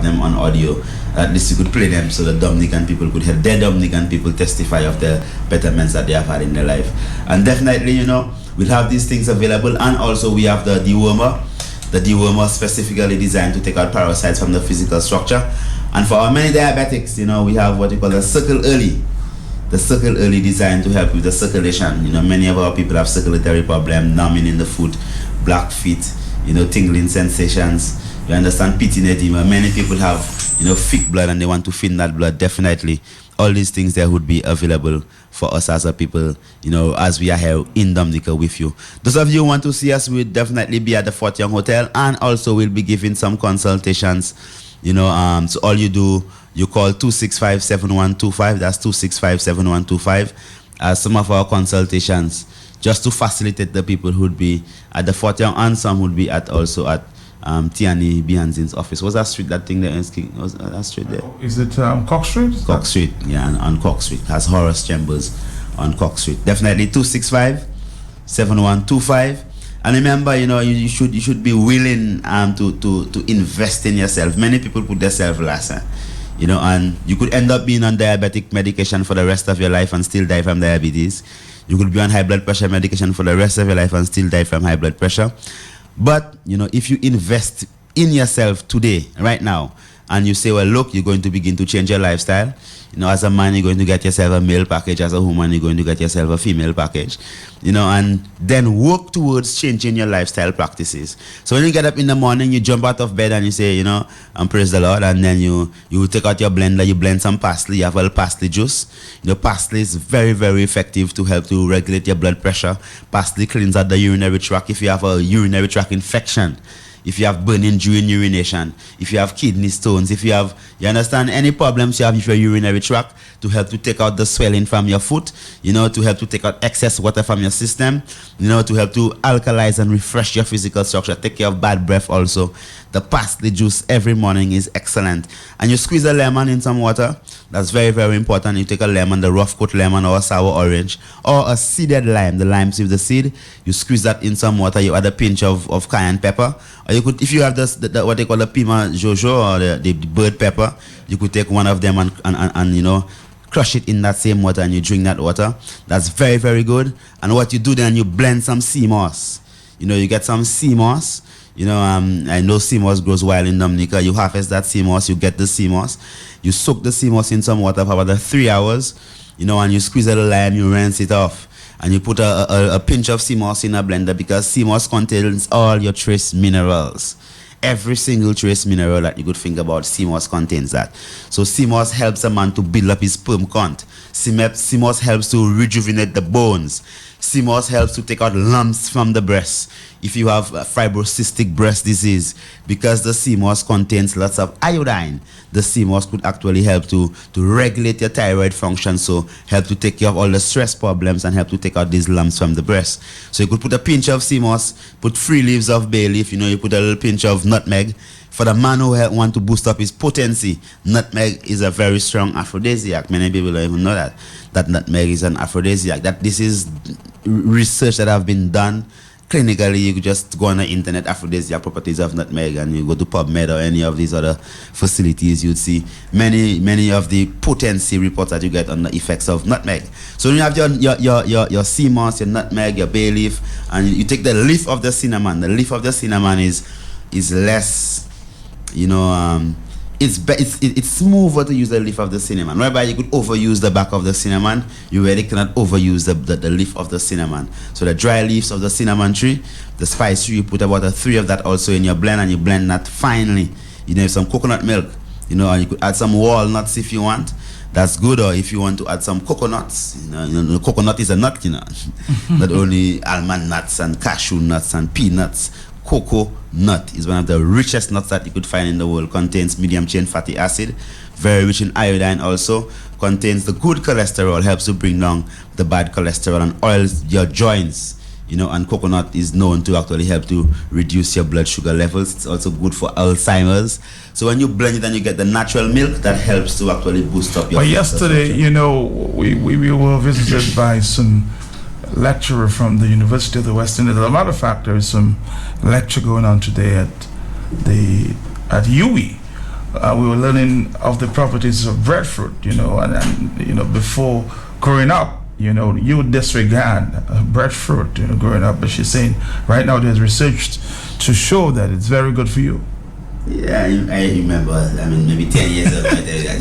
them on audio. At least you could play them so the Dominican people could hear their Dominican people testify of the betterments that they have had in their life. And definitely, you know, we'll have these things available, and also we have the dewormer. The dewormer specifically designed to take out parasites from the physical structure. And for our many diabetics, you know, we have what we call the Circle Early. The Circle Early designed to help with the circulation. You know, many of our people have circulatory problem, numbing in the foot, black feet, you know, tingling sensations. You understand, pitting edema. Many people have, you know, thick blood and they want to thin that blood. Definitely, all these things there would be available for us as a people, you know, as we are here in Dominica with you. Those of you who want to see us, we'll definitely be at the Fort Young Hotel, and also we'll be giving some consultations, you know, so all you do, you call 265-7125, that's 265-7125, as some of our consultations, just to facilitate the people who would be at the Fort Young, and some would be at also at Tiani Bianzin's office. Was that street, that thing there? Was that street there? Is it Cox Street? Cox Street, yeah, on Cox Street. Has Horace Chambers on Cox Street. Definitely 265-7125. And remember, you know, you should be willing to invest in yourself. Many people put themselves last, you know, and you could end up being on diabetic medication for the rest of your life and still die from diabetes. You could be on high blood pressure medication for the rest of your life and still die from high blood pressure. But, you know, if you invest in yourself today, right now, and you say, well, look, you're going to begin to change your lifestyle. You know, as a man, you're going to get yourself a male package. As a woman, you're going to get yourself a female package. You know, and then work towards changing your lifestyle practices. So when you get up in the morning, you jump out of bed and you say, you know, praise the Lord. And then you take out your blender, you blend some parsley. You have a little parsley juice. You know, parsley is very, very effective to help to regulate your blood pressure. Parsley cleans out the urinary tract. If you have a urinary tract infection, if you have burning during urination, if you have kidney stones, if you have, you understand, any problems you have with your urinary tract, to help to take out the swelling from your foot, you know, to help to take out excess water from your system, you know, to help to alkalize and refresh your physical structure, take care of bad breath also. The parsley juice every morning is excellent. And you squeeze a lemon in some water. That's very, very important. You take a lemon, the rough cut lemon or a sour orange, or a seeded lime, the limes with the seed. You squeeze that in some water. You add a pinch of cayenne pepper. Or you could, if you have the what they call the pima jojo or the bird pepper, you could take one of them and you know, crush it in that same water and you drink that water. That's very, very good. And what you do then, you blend some sea moss. You know, you get some sea moss. You know, I know sea moss grows wild in Dominica. You harvest that sea moss, you get the sea moss. You soak the sea moss in some water for about 3 hours, you know, and you squeeze a little lime, you rinse it off. And you put a pinch of sea moss in a blender, because sea moss contains all your trace minerals. Every single trace mineral that you could think about, sea moss contains that. So sea moss helps a man to build up his sperm count. Sea moss helps to rejuvenate the bones. Sea moss helps to take out lumps from the breast. If you have fibrocystic breast disease, because the sea moss contains lots of iodine, the sea moss could actually help to regulate your thyroid function, so help to take care of all the stress problems and help to take out these lumps from the breast. So you could put a pinch of sea moss, put 3 leaves of bay leaf, you know, you put a little pinch of nutmeg. For the man who want to boost up his potency, nutmeg is a very strong aphrodisiac. Many people don't even know that nutmeg is an aphrodisiac. That this is research that have been done clinically. You could just go on the internet, aphrodisiac properties of nutmeg, and you go to PubMed or any of these other facilities, you'd see many of the potency reports that you get on the effects of nutmeg. So when you have your sea moss, your nutmeg, your bay leaf, and you take the leaf of the cinnamon. The leaf of the cinnamon is less, you know, it's smoother to use the leaf of the cinnamon. Whereby you could overuse the back of the cinnamon, you really cannot overuse the leaf of the cinnamon. So the dry leaves of the cinnamon tree, the spice tree, you put about 3 of that also in your blend, and you blend that finely. You know, some coconut milk, you know, and you could add some walnuts if you want. That's good. Or if you want to add some coconuts, you know coconut is a nut, you know, not only almond nuts and cashew nuts and peanuts. Cocoa nut is one of the richest nuts that you could find in the world. Contains medium chain fatty acid, very rich in iodine also. Contains the good cholesterol, helps to bring down the bad cholesterol, and oils your joints. You know, and coconut is known to actually help to reduce your blood sugar levels. It's also good for Alzheimer's. So when you blend it and you get the natural milk, that helps to actually boost up your. But yesterday, you know, we were visited by some lecturer from the University of the West Indies. As a matter of fact, there is some lecture going on today at UWI we were learning of the properties of breadfruit, and before growing up, you would disregard breadfruit, growing up. But she's saying right now there's research to show that it's very good for you. Yeah, I remember. I mean, maybe 10 years ago, I tell you that,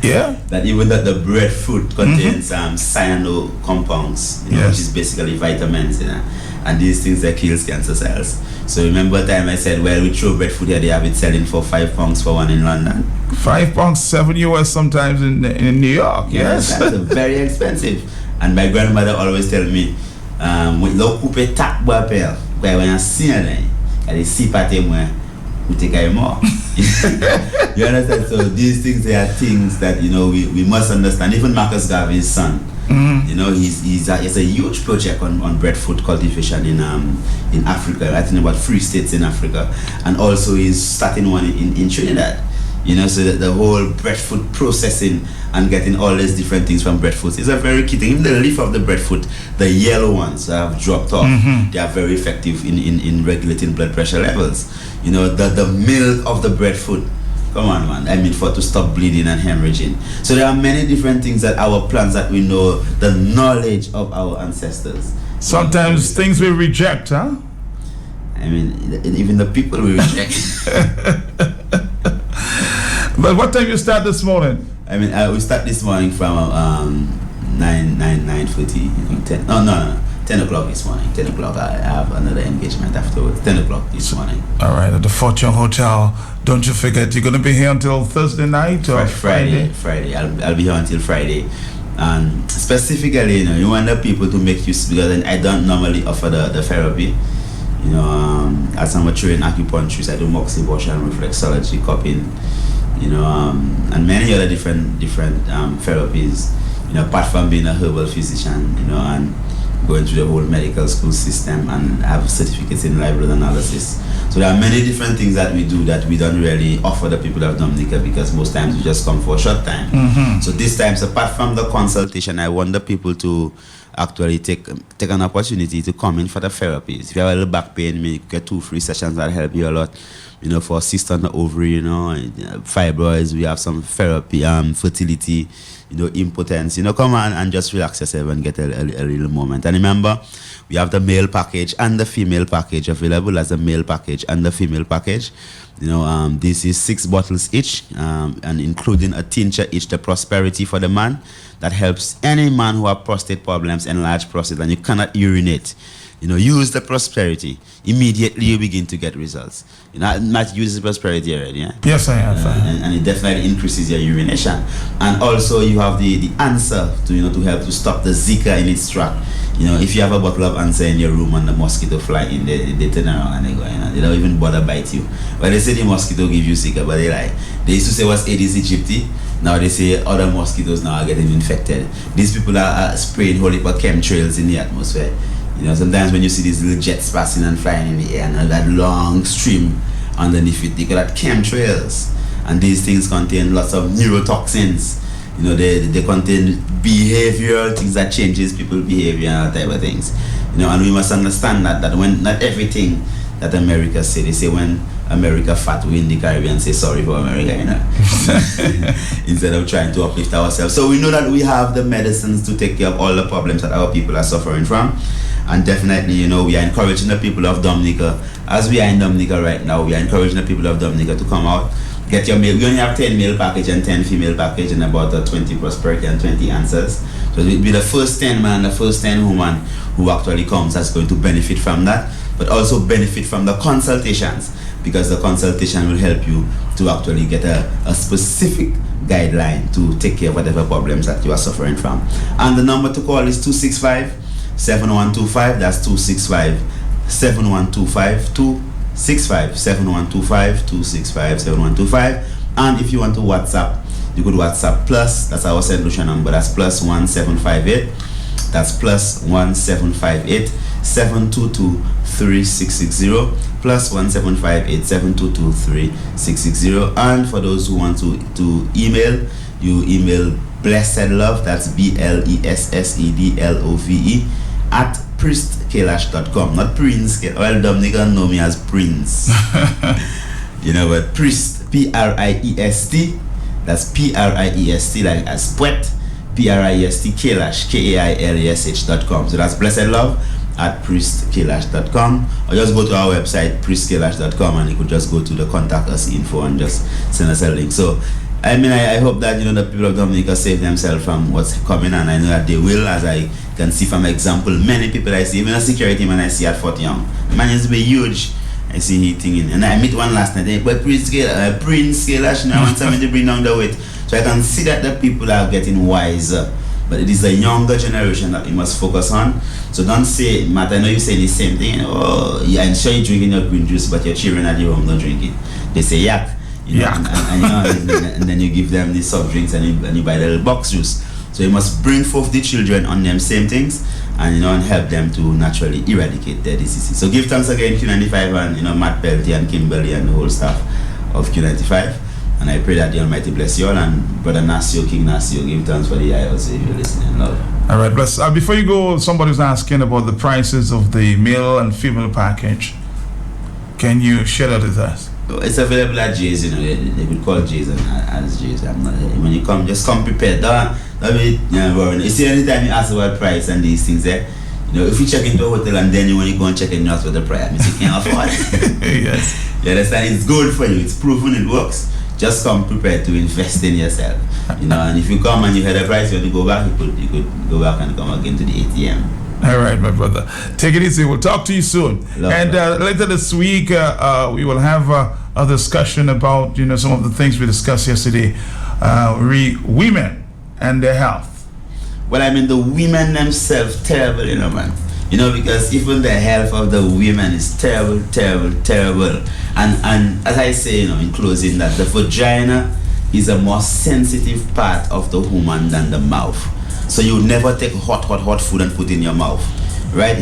Yeah. That even that the breadfruit contains cyano compounds, Yes. which is basically vitamins, and these things that kills cancer cells. So remember the time I said, well, we throw breadfruit here, they have it selling for £5 for one in London. £5, $7 sometimes in New York. Yes. That's very expensive. And my grandmother always tell me, with low coupe tak bapel, when I see it, I see pate moi. We take more. You understand? So these things, they are things that we must understand. Even Marcus Garvey's son, he's a huge project on breadfruit cultivation in Africa. I think about 3 states in Africa, and also he's starting one in Trinidad. So that the whole breadfruit processing and getting all these different things from breadfruit is a very key thing. Even the leaf of the breadfruit, the yellow ones that have dropped off, they are very effective in regulating blood pressure levels. The milk of the breadfruit, come on, man. I mean, to stop bleeding and hemorrhaging. So there are many different things that our plants that we know, the knowledge of our ancestors. Sometimes things we reject, huh? I mean, even the people we reject. But what time you start this morning? I mean, we start this morning from 9:40, 10. No, 10 o'clock this morning. 10 o'clock. I have another engagement afterwards. 10 o'clock this morning. All right, at the Fortune Hotel. Don't you forget, you're going to be here until Thursday night or Friday? Friday. I'll be here until Friday. And specifically, you want the people to make use, because I don't normally offer the therapy. As I'm a trained acupuncturist, I do moxibustion, reflexology, cupping, and many other different therapies, apart from being a herbal physician, and going through the whole medical school system and have certificates in live blood analysis. So there are many different things that we do that we don't really offer the people of Dominica, because most times we just come for a short time. So this time, apart from the consultation, I want the people to actually take an opportunity to come in for the therapies. If you have a little back pain, you get 2 free sessions that help you a lot. For cyst on the ovary, fibroids, we have some therapy, fertility, impotence. Come on and just relax yourself and get a little moment. And remember, we have the male package and the female package available as the male package and the female package. This is 6 bottles each, and including a tincture each, the prosperity for the man, that helps any man who have prostate problems, enlarged prostate, and you cannot urinate. Use the prosperity. Immediately you begin to get results. Not use the prosperity already, yeah? Yes, I have. And it definitely increases your urination. And also you have the answer to help to stop the Zika in its track. If you have a bottle of answer in your room and the mosquito fly in, they turn around and they go, they don't even bother bite you. Well, they say the mosquito give you Zika, but they used to say what's Aedes aegypti. Now they say other mosquitoes now are getting infected. These people are spraying whole heap of chemtrails in the atmosphere. Sometimes when you see these little jets passing and flying in the air and that long stream underneath it, they got chemtrails. And these things contain lots of neurotoxins. They contain behavioral things that changes people's behavior and type of things. And we must understand that when not everything that America say, they say when America fat, we in the Caribbean say sorry for America, instead of trying to uplift ourselves. So we know that we have the medicines to take care of all the problems that our people are suffering from. And definitely, we are encouraging the people of Dominica, as we are in Dominica right now, we are encouraging the people of Dominica to come out, get your male. We only have 10 male package and 10 female package, and about 20 prosperity and 20 answers. So it will be the first 10 man, the first 10 woman who actually comes that's going to benefit from that, but also benefit from the consultations, because the consultation will help you to actually get a specific guideline to take care of whatever problems that you are suffering from. And the number to call is 265-7125. That's 265-7125-265, 7125-265-7125. And if you want to WhatsApp, you could WhatsApp plus, that's our St. Lucia number, that's plus 1758. That's plus 1758 722 3660, plus 1758 722 3660. And for those who want to email, you email blessedlove, that's BLESSEDLOVE at priestkailash.com, not Prince. Well, Dominica know me as Prince. But Priest, Priest. That's Priest, like as poet. Priest Kailash, KAILASH.com. So that's blessed love at priestkailash.com, or just go to our website priestkailash.com, and you could just go to the contact us info and just send us a link. So I mean, I hope that the people of Dominica save themselves from what's coming, and I know that they will, as I can see from example. Many people I see, even a security man I see at Fort Young, the man used to be huge. I see he thinking, and I meet one last night. But Prince Kailash, I want somebody to bring down the weight. So I can see that the people are getting wiser, but it is the younger generation that we must focus on. So don't say, Matt, I know you say the same thing. Oh, yeah, I'm sure you're drinking your green juice, but your children at your home don't drink it. They say yak, and then you give them the soft drinks, and you buy the little box juice. So you must bring forth the children on them same things, and and help them to naturally eradicate their diseases. So give thanks again Q95 and Matt Pelty and Kimberly and the whole staff of Q95. And I pray that the Almighty bless you all. And Brother Nasio, King Nasio, give thanks for the IOC if you're listening. Love. All right, bless. Before you go, somebody's asking about the prices of the male and female package. Can you share that with us? It's available at Jay's, they would call Jay's as Jay's. I'm not, when you come, just come prepared. Don't be worried. You see, anytime you ask about price and these things there, if you check into a hotel and then when you go and check in, you ask for the price, I mean, you can't afford it. Yes. You understand? It's good for you. It's proven it works. Just come prepared to invest in yourself. And if you come and you hear the price, when you go back, you could go back and come again to the ATM. All right, my brother. Take it easy. We'll talk to you soon. Later this week, we will have a discussion about some of the things we discussed yesterday. Women and their health. Well, I mean, the women themselves terrible, man. Because even the health of the women is terrible, terrible, terrible. And as I say, in closing, that the vagina is a more sensitive part of the woman than the mouth. So you never take hot food and put in your mouth, right?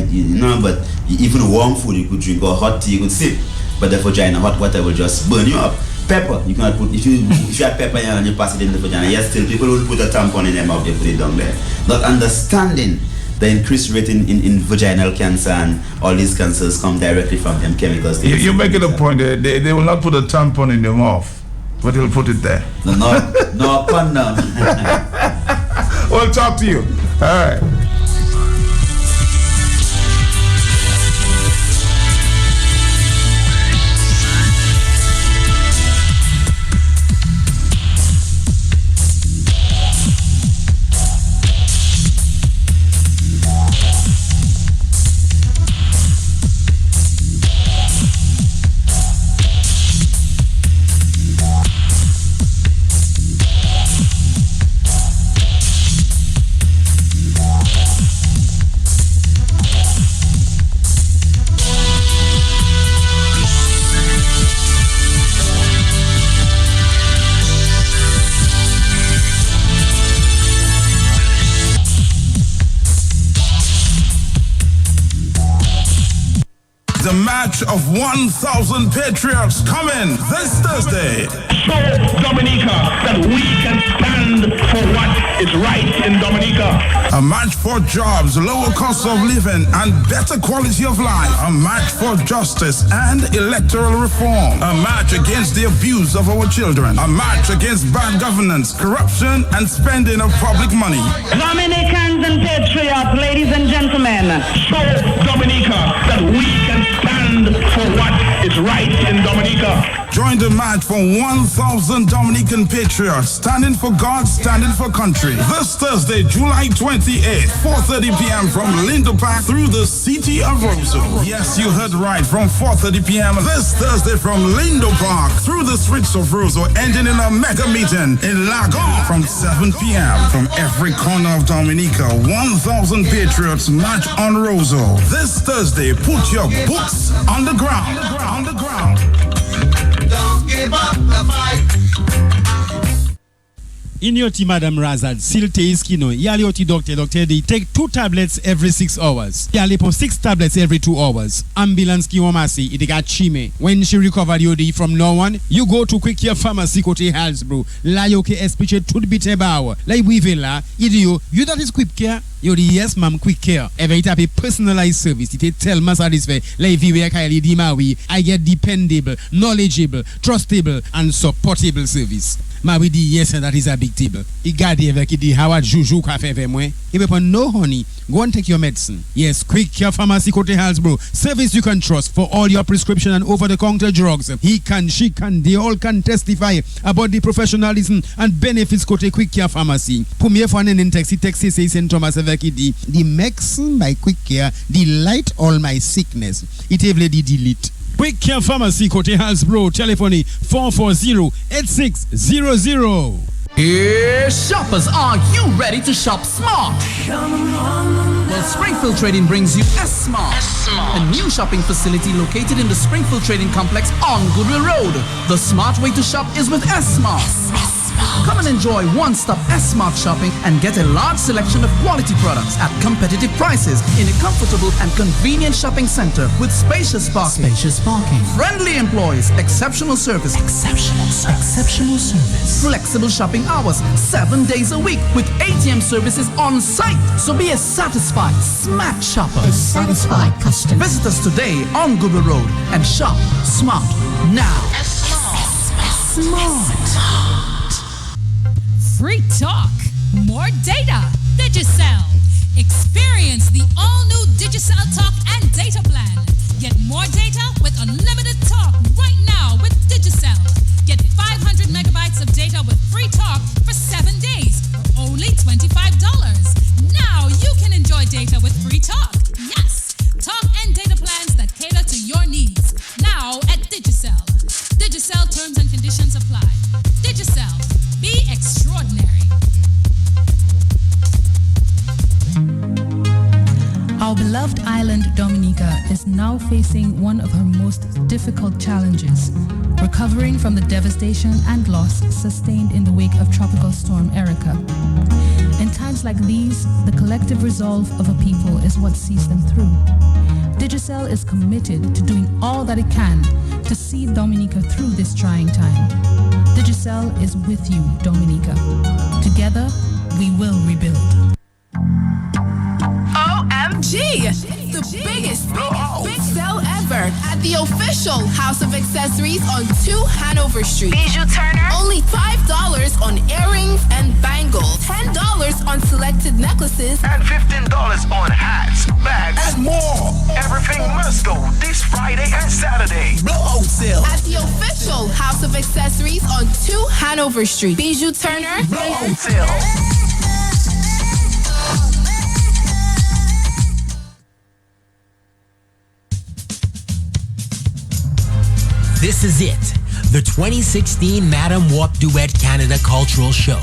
But even warm food you could drink, or hot tea you could sip. But the vagina, hot water will just burn you up. Pepper, you cannot put, if you have pepper and you pass it in the vagina, yes, still people will put a tampon in their mouth, they put it down there. Not understanding the increased rate in vaginal cancer and all these cancers come directly from them chemicals. You're making a point. They will not put a tampon in their mouth, but they'll put it there. No condom. We'll talk to you. All right. The match of 1,000 Patriots coming this Thursday. Show Dominica that we can stand for what is right in Dominica. A match for jobs, lower cost of living, and better quality of life. A match for justice and electoral reform. A match against the abuse of our children. A match against bad governance, corruption, and spending of public money. Dominicans and Patriots, ladies and gentlemen. Show Dominica that we can stand for what is right in Dominica. Join the match for 1,000 Dominican Patriots, standing for God, standing for country. This Thursday, July 28th, 4:30 p.m. from Lindo Park through the city of Roseau. Yes, you heard right, from 4:30 p.m. this Thursday from Lindo Park through the streets of Roseau, ending in a mega meeting in Lagon from 7 p.m. From every corner of Dominica, 1,000 Patriots march on Roseau. This Thursday, put your boots on the ground. On the ground. Don't give up the fight. Inyoti Madam Razad, Silte Iskino, Yalioti Doctor D, take 2 tablets every 6 hours. Yalipo 6 tablets every 2 hours. Ambulance Kiwamasi, Itiga Chime. When she recovered Yodi from no one, you go to Quick Care Pharmacy Kote Halsbro. La yoke espiche tudbite bawa. La wivela, idio, you that is Quick Care? Yodi yes ma'am Quick Care. Ever it have a personalized service. It tell me satisfy. Like viwe kaili dimawi. I get dependable, knowledgeable, trustable, and supportable service. Ma we di yes that is a big table. Igadi avec di Howard Juju cafe vemwe. If upon no honey, go and take your medicine. Yes, Quick Care Pharmacy Kote Halsbro. Service you can trust for all your prescription and over-the-counter drugs. He can, she can, they all can testify about the professionalism and benefits Kote Quick Care Pharmacy. Premier for an taxi say St. Thomas avec the medicine by Quick Care delight all my sickness. It heavily delete. Quick Care Pharmacy Kote Halsbro. Telephone 440-8600. Here, shoppers, are you ready to shop smart? Well, Springfield Trading brings you S-Smart, a new shopping facility located in the Springfield Trading Complex on Goodwill Road. The smart way to shop is with S-Smart. Come and enjoy one-stop S-Smart shopping and get a large selection of quality products at competitive prices in a comfortable and convenient shopping center with spacious parking. Friendly employees, exceptional service. Flexible shopping hours, 7 days a week with ATM services on site. So be a satisfied, smart shopper. A satisfied customer. Visit us today on Goodwill Road and shop smart now. Smart. Free talk, more data. Digicel. Experience the all-new Digicel talk and data plan. Get more data with unlimited talk right now with Digicel. Get 500 megabytes of data with free talk for 7 days for only $25. Now you can enjoy data with free talk. Yes, talk and data plans that cater to your needs. Now at Digicel. Digicel terms and conditions apply. Digicel. Be extraordinary. Our beloved island, Dominica, is now facing one of her most difficult challenges, recovering from the devastation and loss sustained in the wake of Tropical Storm Erica. In times like these, the collective resolve of a people is what sees them through. Digicel is committed to doing all that it can to see Dominica through this trying time. Digicel is with you, Dominica. Together, we will rebuild. OMG! The biggest big sale ever at the official House of Accessories on 2 Hanover Street. Bijou Turner. Only $5 on earrings and bangles. $10 on selected necklaces. And $15 on hats, bags, and more. Everything must go this Friday and Saturday. Blow wholesale. At the official House of Accessories on 2 Hanover Street. Bijou Turner. Blow wholesale. This is it, the 2016 Madam Wap Duet Canada Cultural Show.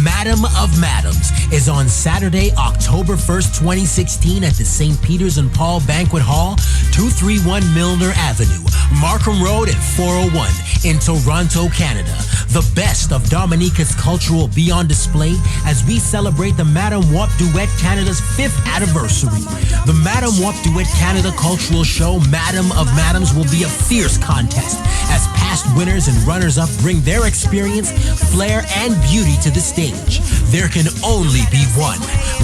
Madam of Madams is on Saturday, October 1st, 2016 at the St. Peter's and Paul Banquet Hall, 231 Milner Avenue, Markham Road at 401 in Toronto, Canada. The best of Dominica's culture will be on display as we celebrate the Madam Wap Duet Canada's 5th anniversary. The Madam Wap Duet Canada Cultural Show, Madam of Madams, will be a fierce contest as past winners and runners-up bring their experience, flair, and beauty to the stage. There can only be one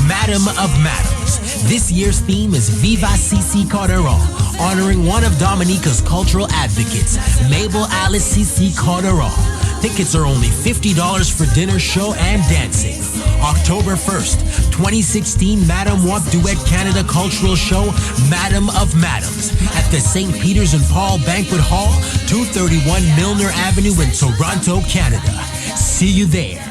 Madam of Madams. This year's theme is Viva Cici Calderon, honoring one of Dominica's cultural advocates, Mabel Alice Cici Calderon. Tickets are only $50 for dinner, show, and dancing. October 1st, 2016 Madam Wap Duet Canada Cultural Show, Madam of Madams, at the St. Peter's and Paul Banquet Hall, 231 Milner Avenue in Toronto, Canada. See you there.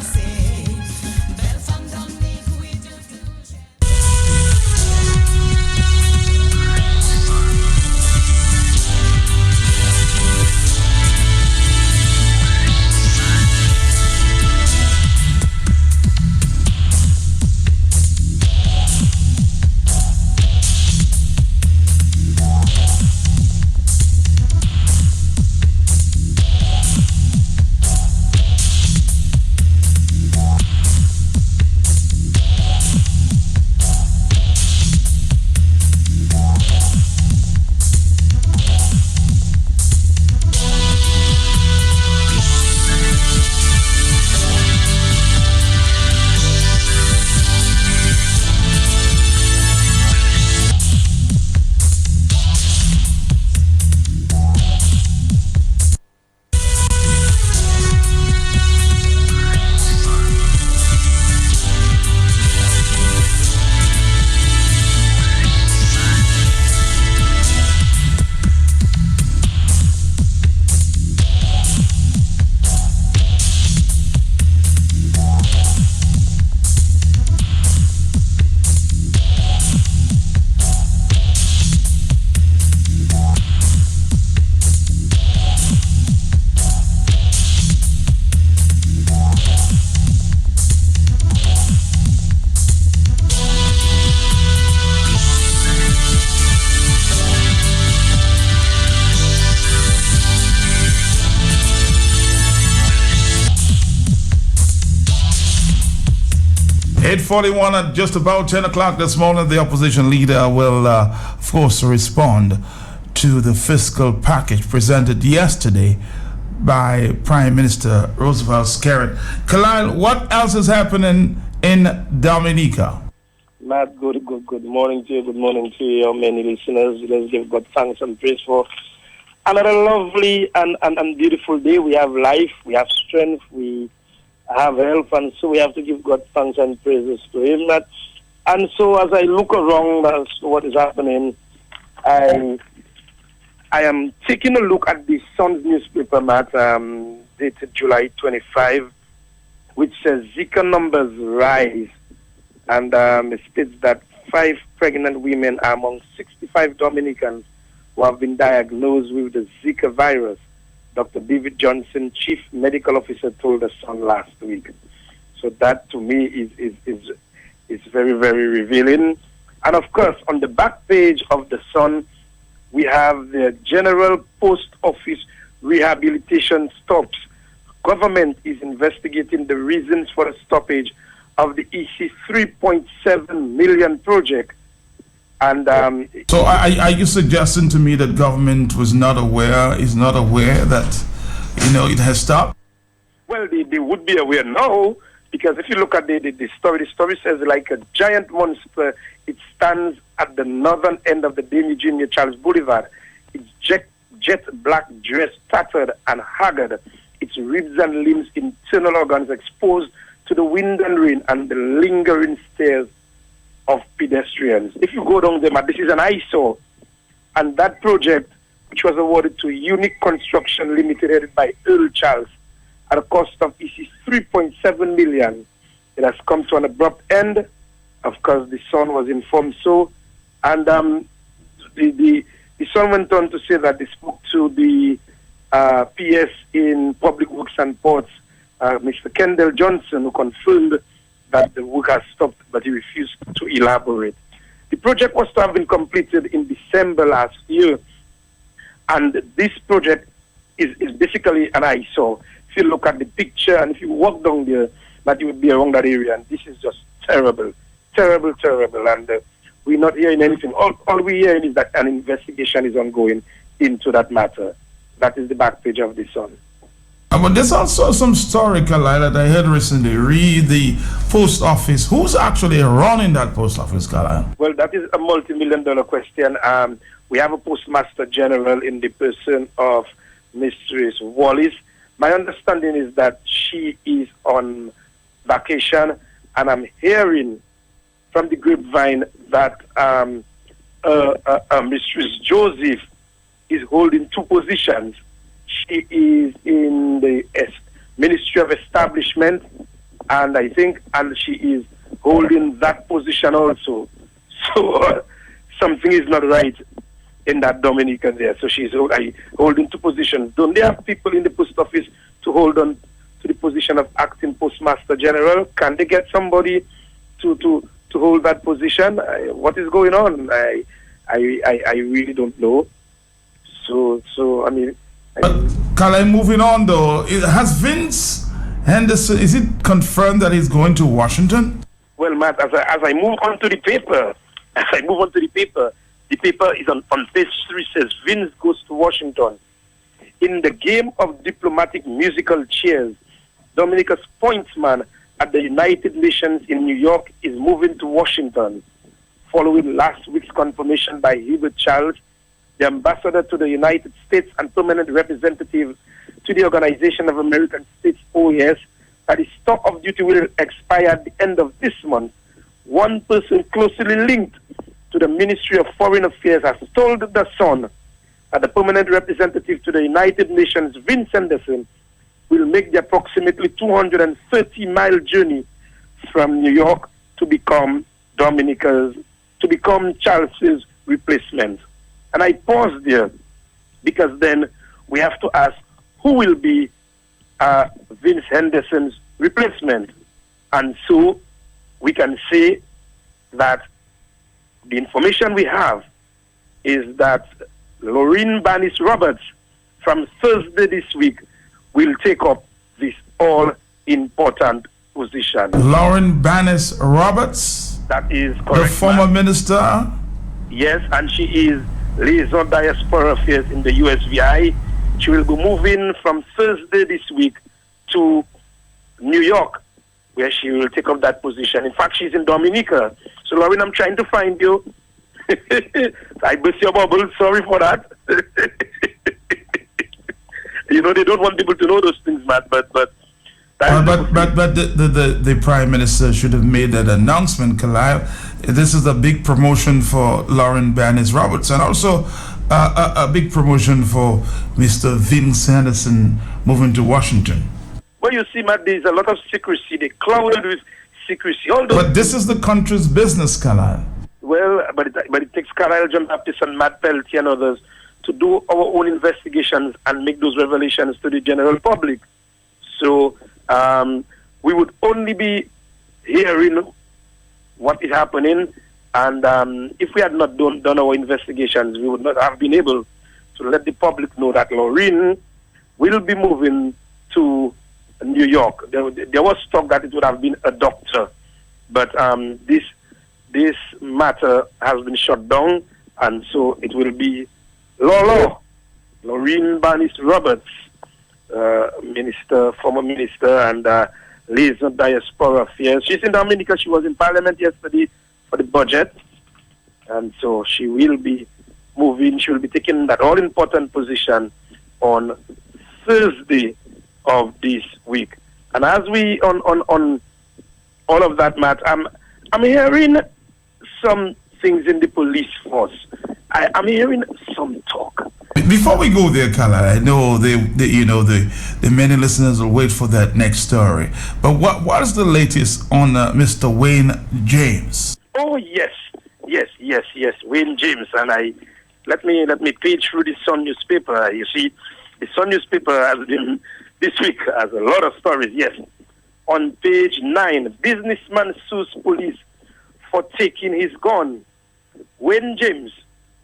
8:41 at just about 10 o'clock this morning, the opposition leader will, of course, respond to the fiscal package presented yesterday by Prime Minister Roosevelt Skerrit. Kalil, what else is happening in Dominica? Matt, good morning to you. Good morning to your many listeners. Let's give God thanks and praise for another lovely and beautiful day. We have life, we have strength, we have health, and so we have to give God thanks and praises to Him. And so as I look around as to what is happening, I am taking a look at the Sun's newspaper, Matt, dated July 25, which says Zika numbers rise. And it states that 5 pregnant women are among 65 Dominicans who have been diagnosed with the Zika virus. Dr. David Johnson, Chief Medical Officer, told the Sun last week. So that to me is very, very revealing. And of course, on the back page of the Sun, we have the General Post Office rehabilitation stops. Government is investigating the reasons for the stoppage of the EC 3.7 million project. And so are you suggesting to me that government is not aware that, it has stopped? Well, they would be aware now, because if you look at the story says like a giant monster. It stands at the northern end of the Dame Eugenia Charles Boulevard. Its jet black dress tattered and haggard, its ribs and limbs, internal organs exposed to the wind and rain and the lingering stares of pedestrians. If you go down there, this is an eyesore. And that project, which was awarded to Unique Construction Limited, headed by Earl Charles, at a cost of 3.7 million, it has come to an abrupt end. Of course, the Sun was informed so. And the Sun went on to say that they spoke to the PS in Public Works and Ports, Mr. Kendall Johnson, who confirmed that the work has stopped, but he refused to elaborate. The project was to have been completed in December last year, and this project is basically an eyesore. If you look at the picture and if you walk down there, that you would be around that area, and this is just terrible, terrible, terrible, and we're not hearing anything. All we're hearing is that an investigation is ongoing into that matter. That is the back page of the Sun. But there's also some story, Kalil, that I heard recently. Read the post office. Who's actually running that post office, Kalil? Well, that is a multi-million-dollar question. We have a postmaster general in the person of Mistress Wallace. My understanding is that she is on vacation, and I'm hearing from the grapevine that Mistress Joseph is holding 2 positions. She is in the Ministry of Establishment, and I think, and she is holding that position also. So something is not right in that Dominican there. So she's holding 2 positions. Don't they have people in the post office to hold on to the position of acting postmaster general? Can they get somebody to hold that position? What is going on? I really don't know. So I mean. Kalil, moving on though, has Vince Henderson, is it confirmed that he's going to Washington? Well, Matt, as I move on to the paper, the paper is on page 3, says Vince goes to Washington. In the game of diplomatic musical chairs, Dominica's pointsman at the United Nations in New York is moving to Washington, following last week's confirmation by Hubert Charles, the ambassador to the United States and permanent representative to the Organization of American States, OAS, that his stop of duty will expire at the end of this month. One person closely linked to the Ministry of Foreign Affairs has told the Sun that the permanent representative to the United Nations, Vince Henderson, will make the approximately 230-mile journey from New York to become Charles's replacement. And I pause there because then we have to ask who will be Vince Henderson's replacement. And so we can say that the information we have is that Lorraine Bannis Roberts from Thursday this week will take up this all-important position. Lauren Bannis Roberts? That is correct. The former minister? Yes, and she is liaison diaspora affairs in the USVI. She will be moving from Thursday this week to New York, where she will take up that position. In fact, she's in Dominica. So, Lauren, I'm trying to find you. I burst your bubble. Sorry for that. You know, they don't want people to know those things, Matt, but the Prime Minister should have made that announcement, Kalil. This is a big promotion for Lauren Bannis Roberts, and also a big promotion for Mr. Vince Henderson moving to Washington. Well, you see, Matt, there's a lot of secrecy. They clouded with secrecy. But this is the country's business, Kalil. Well, but it takes Kalil John Baptist and Matt Peltier and others to do our own investigations and make those revelations to the general public. So we would only be hearing what is happening, and if we had not done our investigations, we would not have been able to let the public know that Lauren will be moving to New York. There was talk that it would have been a doctor, but this matter has been shut down, and so it will be Lauren Bannis Roberts, former minister, and liaison diaspora affairs. She's in Dominica. She was in Parliament yesterday for the budget, and so she will be moving. She will be taking that all-important position on Thursday of this week. And as we on all of that, Matt, I'm hearing some things in the police force. I'm hearing some talk. Before we go there, Kalil, I know the many listeners will wait for that next story. But what is the latest on Mr. Wayne James? Oh yes, Wayne James. And let me page through the Sun newspaper. You see, the Sun newspaper has been this week has a lot of stories. Yes, on page 9, businessman sues police for taking his gun. Wayne James,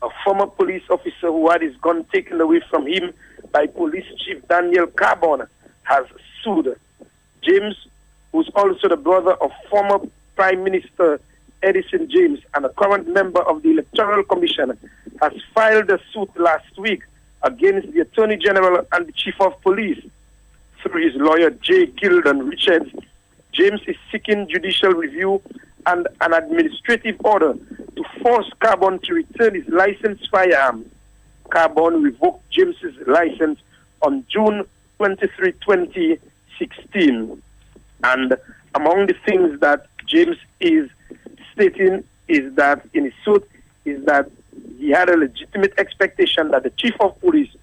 a former police officer who had his gun taken away from him by Police Chief Daniel Carbon, has sued. James, who's also the brother of former Prime Minister Edison James and a current member of the Electoral Commission, has filed a suit last week against the Attorney General and the Chief of Police. Through his lawyer J. Gilden Richards, James is seeking judicial review and an administrative order to force Carbon to return his licensed firearm. Carbon revoked James's license on June 23, 2016. And among the things that James is stating is that in his suit is that he had a legitimate expectation that the Chief of Police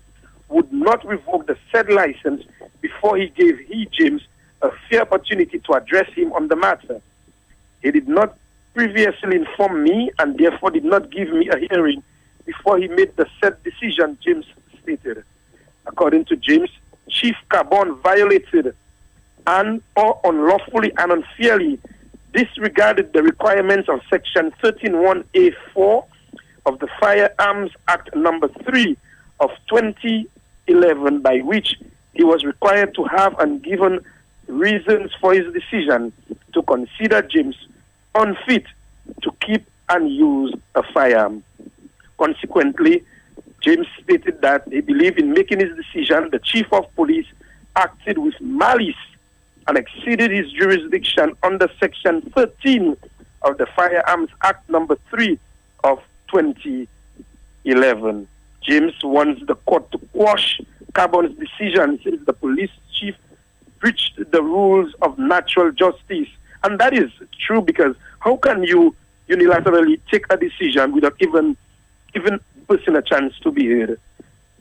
would not revoke the said license before he gave James a fair opportunity to address him on the matter. He did not previously inform me and therefore did not give me a hearing before he made the said decision, James stated. According to James, Chief Carbon violated or unlawfully and unfairly disregarded the requirements of Section 13(1)(a)(4) of the Firearms Act number 3 of 2011, by which he was required to have and given reasons for his decision to consider James unfit to keep and use a firearm. Consequently, James stated that he believed in making his decision, the Chief of Police acted with malice and exceeded his jurisdiction under Section 13 of the Firearms Act number 3 of 2011. James wants the court to quash Carbon's decision since the police chief breached the rules of natural justice. And that is true, because how can you unilaterally take a decision without even giving the person a chance to be heard?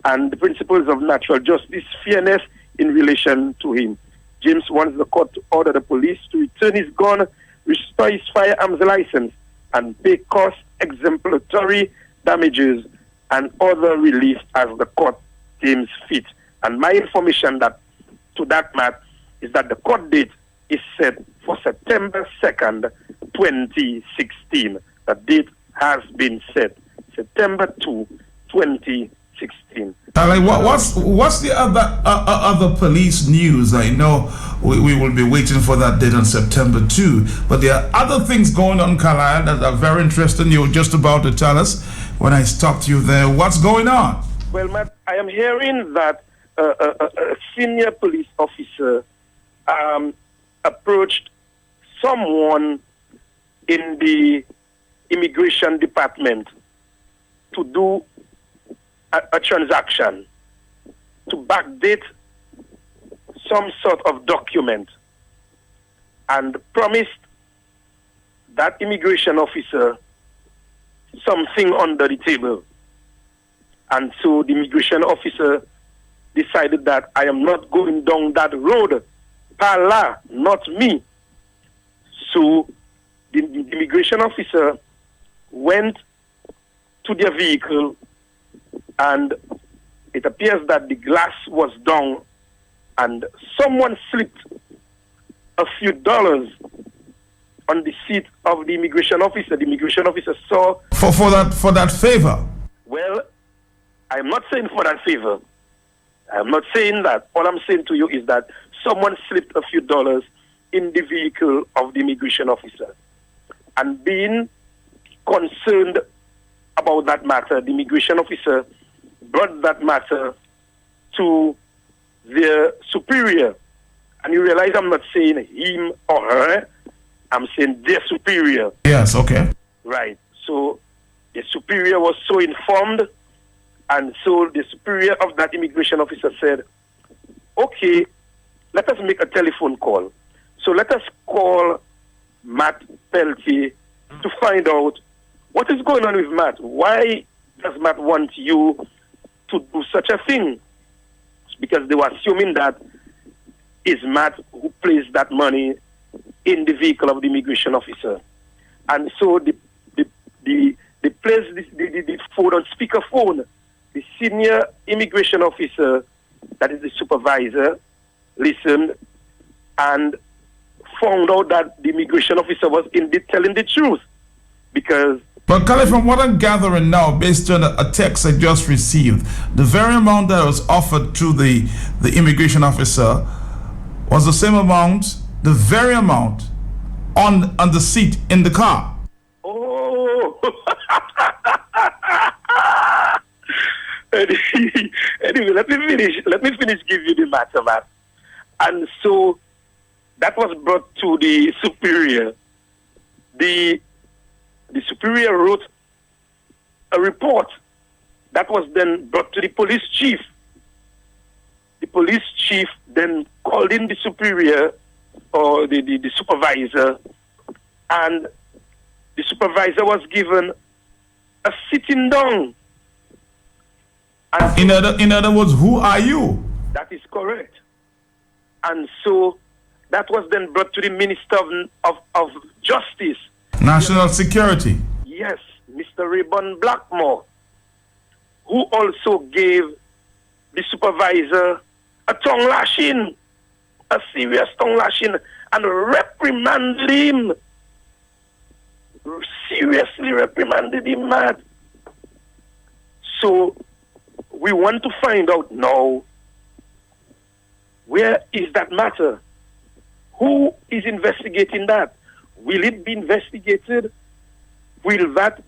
And the principles of natural justice, fairness in relation to him. James wants the court to order the police to return his gun, restore his firearms license, and pay cost exemplary damages and other relief as the court deems fit. And my information to that matter is that the court date is set for September 2nd, 2016. The date has been set, September 2, 2016. 16. What's the other police news? I know we will be waiting for that date on September 2, but there are other things going on, Carlisle, that are very interesting. You were just about to tell us when I stopped you there. What's going on? Well, Matt, I am hearing that a senior police officer approached someone in the immigration department to do a transaction, to backdate some sort of document, and promised that immigration officer something under the table. And so the immigration officer decided that I am not going down that road. Pala, not me. So the immigration officer went to their vehicle, and it appears that the glass was down and someone slipped a few dollars on the seat of the immigration officer. The immigration officer saw... For that favor? Well, I'm not saying for that favor. I'm not saying that. All I'm saying to you is that someone slipped a few dollars in the vehicle of the immigration officer. And being concerned about that matter, the immigration officer brought that matter to their superior. And you realize I'm not saying him or her, I'm saying their superior. Yes, okay. Right. So the superior was so informed, and so the superior of that immigration officer said, okay, let us make a telephone call. So let us call Matt Peltier to find out what is going on with Matt. Why does Matt want you to do such a thing? Because they were assuming that it's Matt who placed that money in the vehicle of the immigration officer. And so they placed the phone on speakerphone. The senior immigration officer, that is the supervisor, listened and found out that the immigration officer was indeed telling the truth. Because... But Kale, from what I'm gathering now, based on a text I just received, the very amount that was offered to the immigration officer was the same amount, the very amount on the seat in the car. Oh! Anyway, let me finish give you the matter, Matt. And so that was brought to the superior. The superior wrote a report that was then brought to the police chief. The police chief then called in the superior or the supervisor, and the supervisor was given a sitting down. And in other words, who are you? That is correct. And so that was then brought to the Minister of Justice. National Security. Yes, Mr. Rayburn Blackmore, who also gave the supervisor a tongue lashing, a serious tongue lashing, and reprimanded him. Seriously reprimanded him, mad. So we want to find out now, where is that matter? Who is investigating that? Will it be investigated? Will that?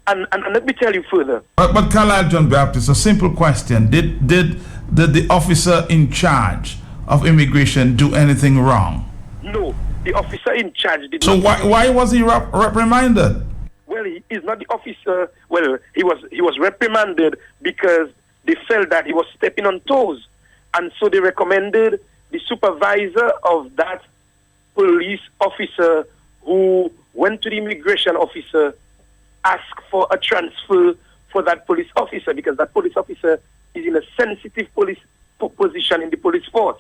And let me tell you further. But Carlisle John Baptist, a simple question. Did the officer in charge of immigration do anything wrong? No, the officer in charge did so not. So why was he reprimanded? Well, he is not the officer. Well, he was reprimanded because they felt that he was stepping on toes. And so they recommended the supervisor of that police officer who went to the immigration officer, asked for a transfer for that police officer, because that police officer is in a sensitive police position in the police force.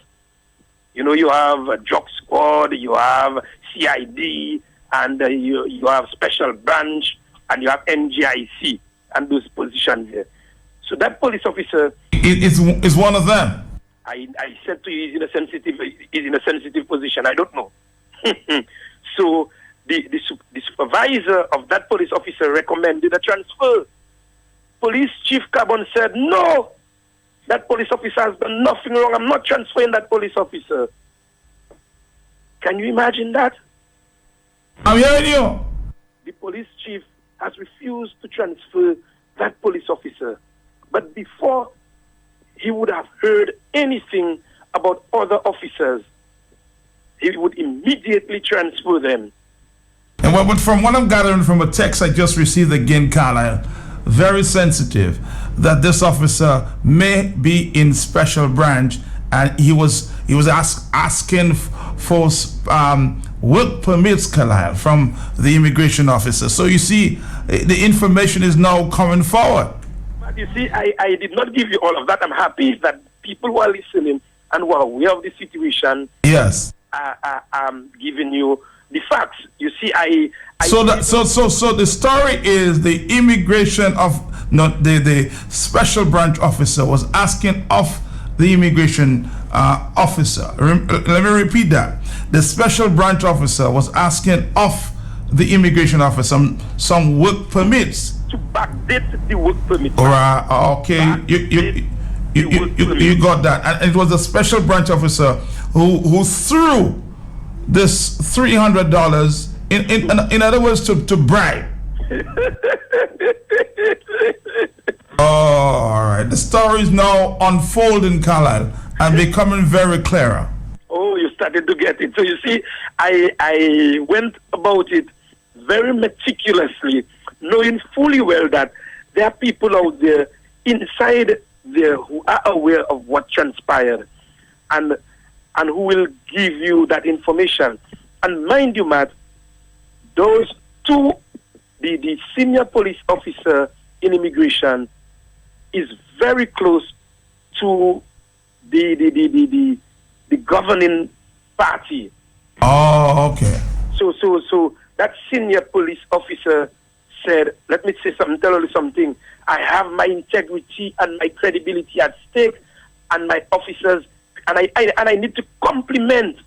You know, you have a drug squad, you have CID, and you have special branch, and you have NGIC, and those positions there. So that police officer is one of them. I said to you, he's in a sensitive position. I don't know. So the supervisor of that police officer recommended a transfer. police chief Carbon said, no, that police officer has done nothing wrong. I'm not transferring that police officer. Can you imagine that? I'm hearing you. The police chief has refused to transfer that police officer. But before he would have heard anything about other officers, he would immediately transfer them. And but from what I'm gathering from a text I just received again, Carlisle, very sensitive, that this officer may be in special branch, and he was asking for work permits, Carlisle, from the immigration officer. So you see, the information is now coming forward. But you see, I did not give you all of that. I'm happy that people who are listening and who are aware of the situation, yes, are giving you the facts. You see, so the story is the immigration the special branch officer was asking of the immigration officer. Let me repeat that. The special branch officer was asking of the immigration officer some work permits. To backdate the work permit. All right, okay. You got that. And it was the special branch officer who threw this $300 in other words to bribe. Oh, all right. The story is now unfolding, Carlisle, and becoming very clearer. Oh, you started to get it. So you see, I went about it very meticulously, knowing fully well that there are people out there inside there who are aware of what transpired and who will give you that information. And mind you, Matt, those two, the senior police officer in immigration is very close to the governing party. Oh, okay. So that senior police officer said, let me say something, tell you something. I have my integrity and my credibility at stake, and my officers, and I need to compliment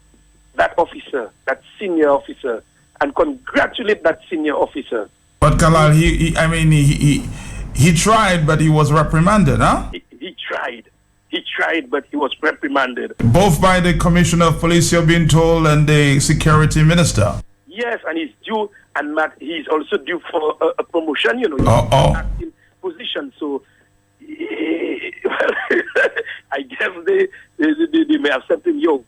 that officer, that senior officer, and congratulate that senior officer. But Carlisle, he tried, but he was reprimanded, huh? He tried, but he was reprimanded. Both by the Commissioner of Police, you're being told, and the Security Minister. Yes, and he's due, and Matt, he's also due for a promotion, acting position. So, I guess they may have said to him,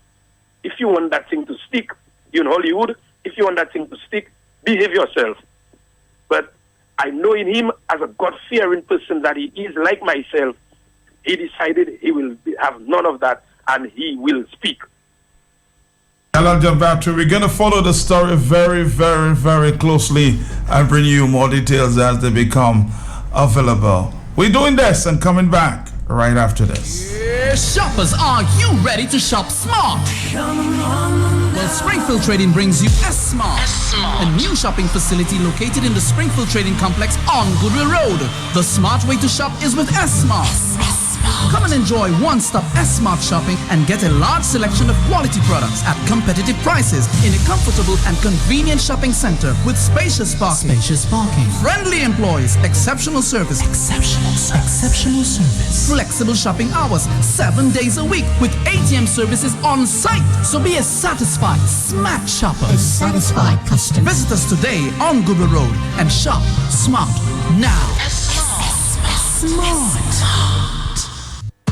if you want that thing to stick, in Hollywood, if you want that thing to stick, behave yourself. But I know in him, as a God-fearing person that he is like myself, he decided he will have none of that, and he will speak. Hello, John Battery. We're going to follow the story very, very, very closely and bring you more details as they become available. We're doing this and coming back right after this. Yeah, shoppers, are you ready to shop smart? Well, Springfield Trading brings you S-Smart, a new shopping facility located in the Springfield Trading Complex on Goodwill Road. The smart way to shop is with S-Smart. Come and enjoy one-stop S-Smart shopping and get a large selection of quality products at competitive prices in a comfortable and convenient shopping center with spacious parking. Friendly employees, exceptional service. Flexible shopping hours, 7 days a week with ATM services on site. So be a satisfied, smart shopper. A satisfied customer. Visit us today on Goodwill Road and shop smart now. Smart.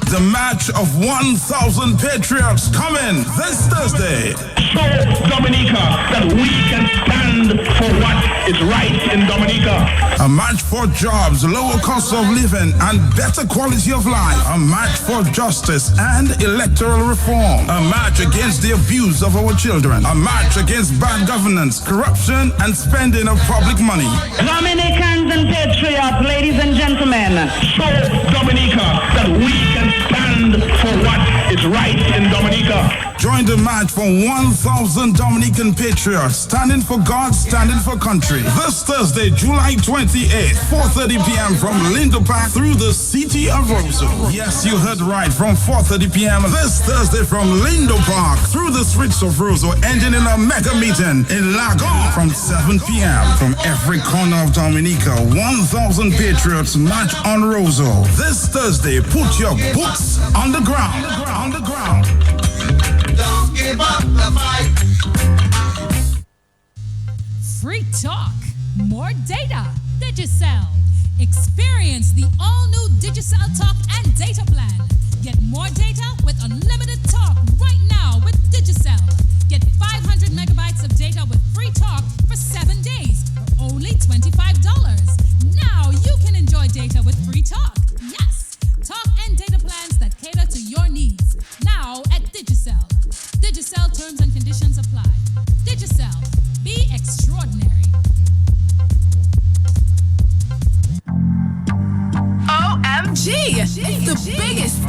The match of 1,000 Patriots coming this Thursday. Show Dominica that we can stand for what is right in Dominica. A match for jobs, lower cost of living, and better quality of life. A match for justice and electoral reform. A match against the abuse of our children. A match against bad governance, corruption, and spending of public money. Dominicans and Patriots, ladies and gentlemen. Show Dominica that we can stand for what It's Rice in Dominica. Join the march for 1,000 Dominican patriots standing for God, standing for country. This Thursday, July 28th, 4:30 p.m. from Lindo Park through the city of Roseau. Yes, you heard right, from 4:30 p.m. this Thursday from Lindo Park through the streets of Roseau, ending in a mega meeting in Lagon from 7 p.m. From every corner of Dominica, 1,000 patriots march on Roseau. This Thursday, put your boots on the ground. On the ground. Don't give up the fight. Free talk, more data, Digicel. Experience the all-new Digicel talk and data plan. Get more data with unlimited talk right now with Digicel. Get 500 megabytes of data with free talk for 7 days for only $25. Now you can enjoy data with free talk. Yes, talk and data plans that cater to your needs. Now at Digicel. Digicel terms and conditions apply. Digicel, be extraordinary. OMG! The biggest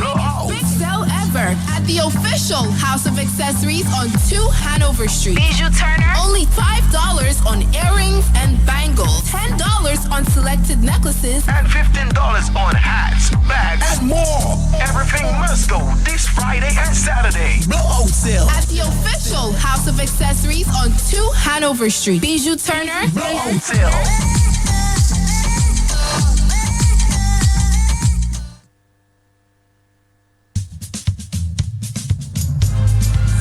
big sale ever at the official House of Accessories on 2 Hanover Street. Bijou Turner. Only $5 on earrings and bangles. $10 on selected necklaces. And $15 on hats, bags, and more. Everything must go this Friday and Saturday. Blowout sale. At the official House of Accessories on 2 Hanover Street. Bijou Turner. Blowout sale.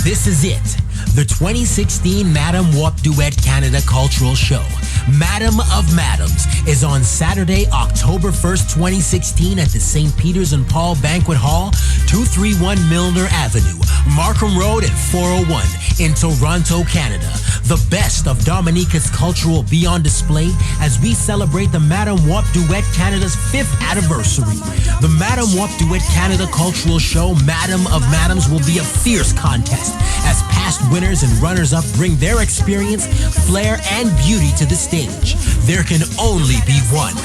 This is it, the 2016 Madam Wap Duet Canada Cultural Show. Madam of Madams is on Saturday, October 1st, 2016 at the St. Peter's and Paul Banquet Hall, 231 Milner Avenue, Markham Road and 401 in Toronto, Canada. The best of Dominica's culture will be on display as we celebrate the Madam Wap Duet Canada's 5th anniversary. The Madam Wap Duet Canada Cultural Show, Madam of Madams, will be a fierce contest as past winners and runners-up bring their experience, flair, and beauty to the stage. There can only be one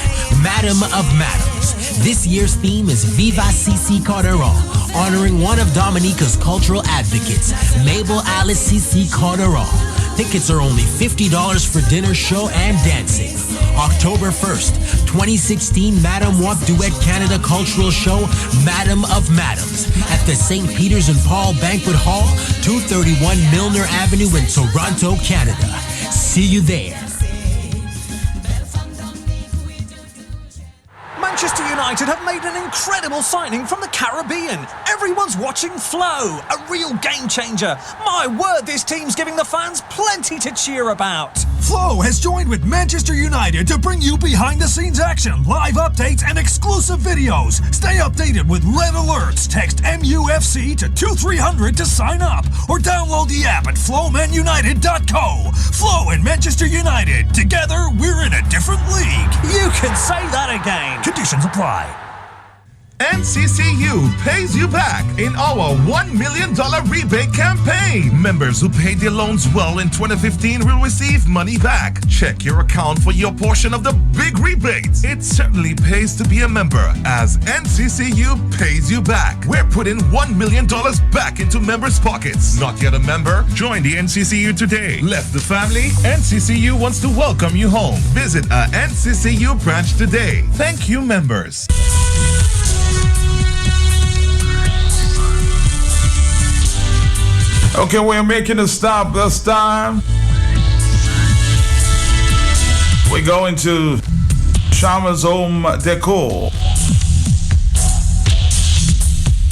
Madam of Madams. This year's theme is Viva Cici Calderon, honoring one of Dominica's cultural advocates, Mabel Alice Cici Calderon. Tickets are only $50 for dinner, show, and dancing. October 1st, 2016 Madam Wap Duet Canada Cultural Show, Madam of Madams, at the St. Peter's and Paul Banquet Hall, 231 Milner Avenue in Toronto, Canada. See you there. Manchester United have made an incredible signing from the Caribbean. Everyone's watching Flo, a real game changer. My word, this team's giving the fans plenty to cheer about. Flo has joined with Manchester United to bring you behind-the-scenes action, live updates, and exclusive videos. Stay updated with Red Alerts. Text MUFC to 2300 to sign up, or download the app at flowmanunited.co. Flo and Manchester United, together we're in a different league. You can say that again. Conditions apply. NCCU pays you back in our $1 million rebate campaign. Members who paid their loans well in 2015 will receive money back. Check your account for your portion of the big rebates. It certainly pays to be a member, as NCCU pays you back. We're putting $1 million back into members' pockets. Not yet a member? Join the NCCU today. Left the family? NCCU wants to welcome you home. Visit a NCCU branch today. Thank you, members. Okay, we're making a stop this time. We're going to Shama's Home Decor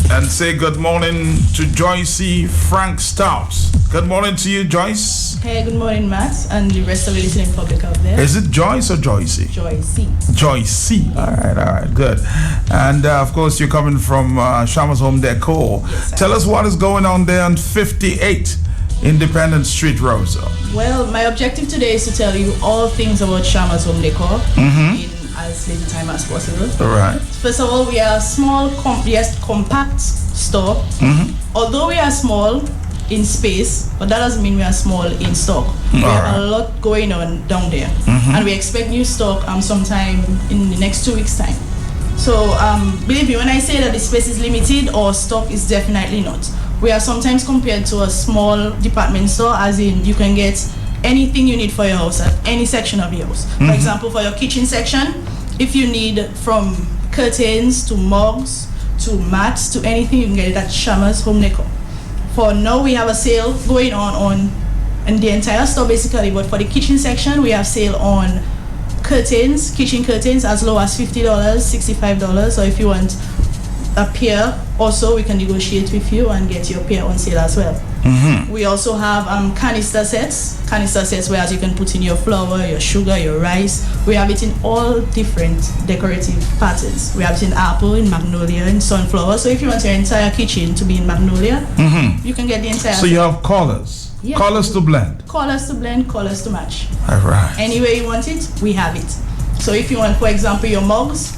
and say good morning to Joyce Frank Stouts. Good morning to you, Joyce. Hey, good morning, Matt, and the rest of the listening public out there. Is it Joyce or Joyce? Joyce. Joyce. All right, good. And of course, you're coming from Shama's Home Decor. Yes, tell us what is going on there on 58 Independence Street, Roseau. Well, my objective today is to tell you all things about Shama's Home Decor in as little time as possible. All right. First of all, we are a small, compact store. Although we are small in space, but that doesn't mean we are small in stock. We have a lot going on down there, and we expect new stock sometime in the next 2 weeks' time. So believe me when I say that the space is limited, our stock is definitely not. We are sometimes compared to a small department store, as in you can get anything you need for your house at any section of your house. For example, for your kitchen section, if you need from curtains to mugs to mats to anything, you can get it at Shamas Home Decor. For now, we have a sale going on in the entire store basically, but for the kitchen section, we have sale on curtains, kitchen curtains as low as $50, $65, or if you want a pair, also we can negotiate with you and get your pair on sale as well. We also have canister sets where you can put in your flour, your sugar, your rice. We have it in all different decorative patterns. We have it in apple, in magnolia, in sunflower. So if you want your entire kitchen to be in magnolia, you can get the entire So you have colors. Yes. Colors to blend. Colors to blend, colors to match. All right. Any way you want it, we have it. So if you want, for example, your mugs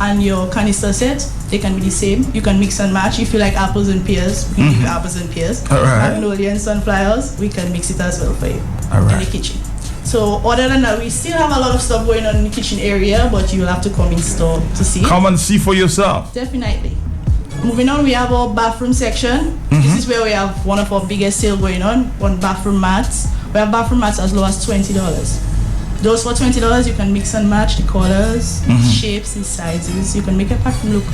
and your canister set, they can be the same. You can mix and match. If you like apples and pears, we can give you apples and pears. All right. Magnolia and sunflowers, we can mix it as well for you All right. in the kitchen. So other than that, we still have a lot of stuff going on in the kitchen area, but you'll have to come in store to see. Come and see for yourself. Definitely. Moving on, we have our bathroom section. This is where we have one of our biggest sale going on bathroom mats. We have bathroom mats as low as $20. Those for $20, you can mix and match the colors, shapes, and sizes. You can make a bathroom look.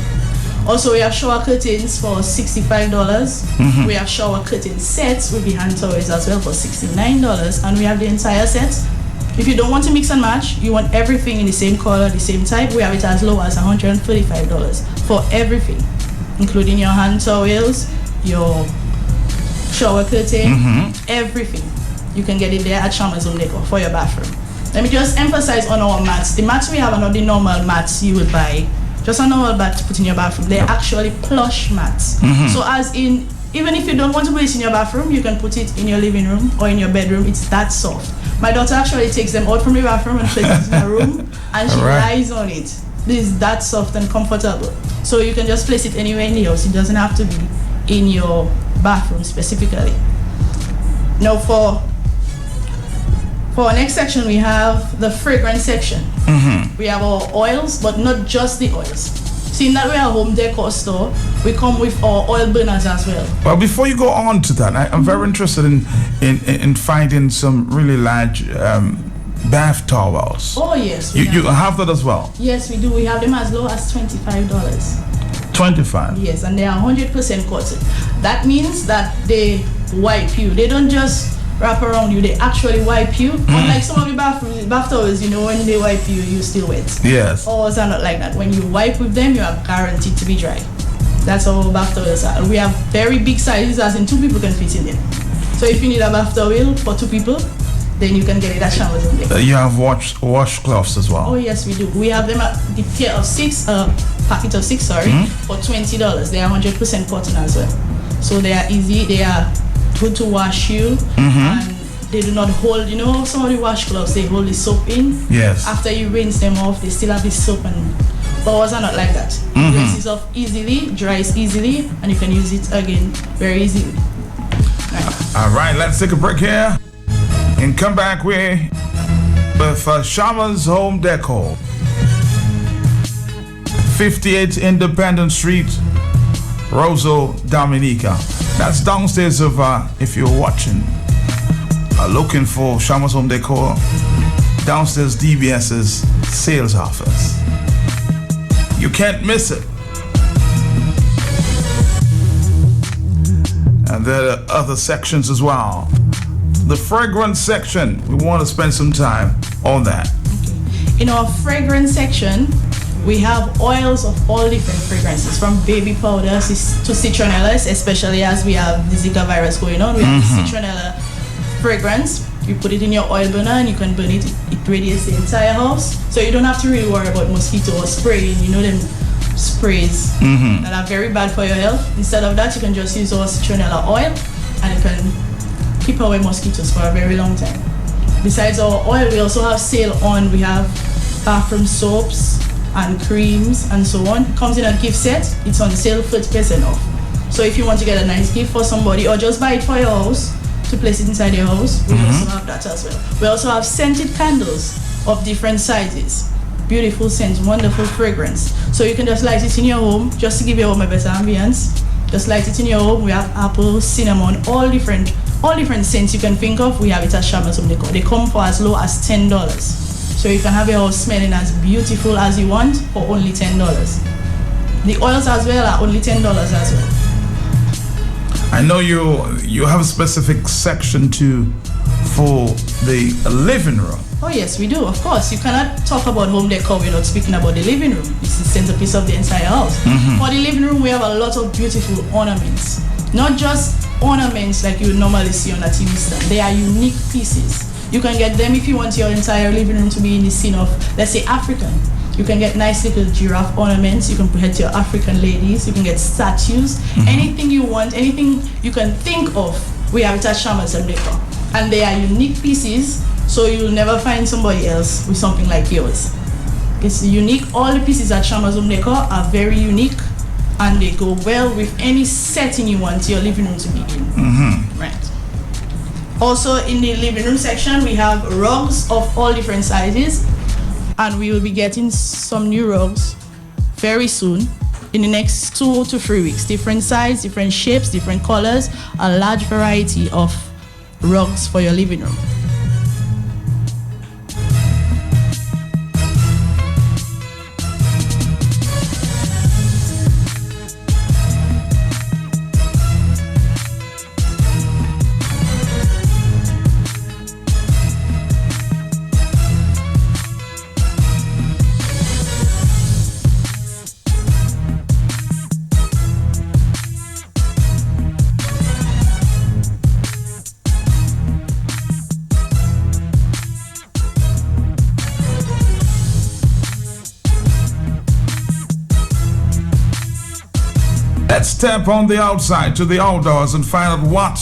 Also, we have shower curtains for $65. We have shower curtain sets with the hand towels as well for $69. And we have the entire set. If you don't want to mix and match, you want everything in the same color, the same type, we have it as low as $135 for everything, including your hand towels, your shower curtain, everything. You can get it there at Shamas Home Decor for your bathroom. Let me just emphasize on our mats. The mats we have are not the normal mats you would buy. Just a normal mat to put in your bathroom. They're actually plush mats. So as in, even if you don't want to put it in your bathroom, you can put it in your living room or in your bedroom. It's that soft. My daughter actually takes them out from the bathroom and places it in her room, and she lies on it. It is that soft and comfortable. So you can just place it anywhere in the house. It doesn't have to be in your bathroom specifically. Now for our next section, we have the fragrance section. We have our oils, but not just the oils. Seeing that we are a home decor store, we come with our oil burners as well. Well, before you go on to that, I'm very interested in finding some really large bath towels. Oh yes. You have that as well? Yes, we do. We have them as low as $25. 25. Yes, and they are 100% cotton. That means that they wipe you. They don't just wrap around you, they actually wipe you. Unlike some of the bath towels, you know, when they wipe you, you're still wet. Yes. Ours are not like that. When you wipe with them, you are guaranteed to be dry. That's how our bath towels are. We have very big sizes, as in 2 people can fit in them. So if you need a bath towel for 2 people, then you can get it at Shamas Home Decor. You have washcloths as well? Oh yes, we do. We have them at the pair of 6, packet of 6, for $20. They are 100% cotton as well. So they are easy, they are good to wash you, and they do not hold, you know, some of the washcloths, they hold the soap in. Yes. After you rinse them off, they still have the soap, and ours are not like that. Rinses off easily, dries easily, and you can use it again very easily. All right, let's take a break here and come back with Shamas Home Decor, 58 Independent Street, Roseau, Dominica. That's downstairs of, if you're watching, looking for Shamas Home Decor, downstairs DBS's sales office. You can't miss it. And there are other sections as well. The fragrance section, we want to spend some time on that. In our fragrance section, we have oils of all different fragrances, from baby powders to citronellas, especially as we have the Zika virus going on. We have the citronella fragrance. You put it in your oil burner and you can burn it. It radiates the entire house. So you don't have to really worry about mosquito or spraying, you know, them sprays that are very bad for your health. Instead of that, you can just use our citronella oil and you can keep away mosquitoes for a very long time. Besides our oil, we also have sale on, we have bathroom soaps and creams and so on. It comes in a gift set. It's on sale 30% off. So if you want to get a nice gift for somebody or just buy it for your house to place it inside your house, we also have that as well. We also have scented candles of different sizes. beautiful scent, wonderful fragrance. So you can just light it in your home, just to give your home a better ambience. Just light it in your home. We have apple, cinnamon, all different scents you can think of. We have it at Shamas Home Decor. They come for as low as $10. So you can have your house smelling as beautiful as you want for only $10. The oils as well are only $10 as well. I know you have a specific section too for the living room. Oh yes, we do, of course. You cannot talk about home decor without speaking about the living room. It's the centerpiece of the entire house. For the living room, we have a lot of beautiful ornaments. Not just ornaments like you would normally see on a TV stand. They are unique pieces. You can get them if you want your entire living room to be in the scene of, let's say, African. You can get nice little giraffe ornaments. You can put it to your African ladies. You can get statues. Anything you want, anything you can think of, we have it at Shamas Home Decor. And they are unique pieces, so you'll never find somebody else with something like yours. It's unique. All the pieces at Shamas Home Decor are very unique, and they go well with any setting you want your living room to be in. Right. Also, in the living room section, we have rugs of all different sizes. And we will be getting some new rugs very soon, in the next 2 to 3 weeks. Different size, different shapes, different colors, a large variety of rugs for your living room. Let's step on the outside to the outdoors and find out what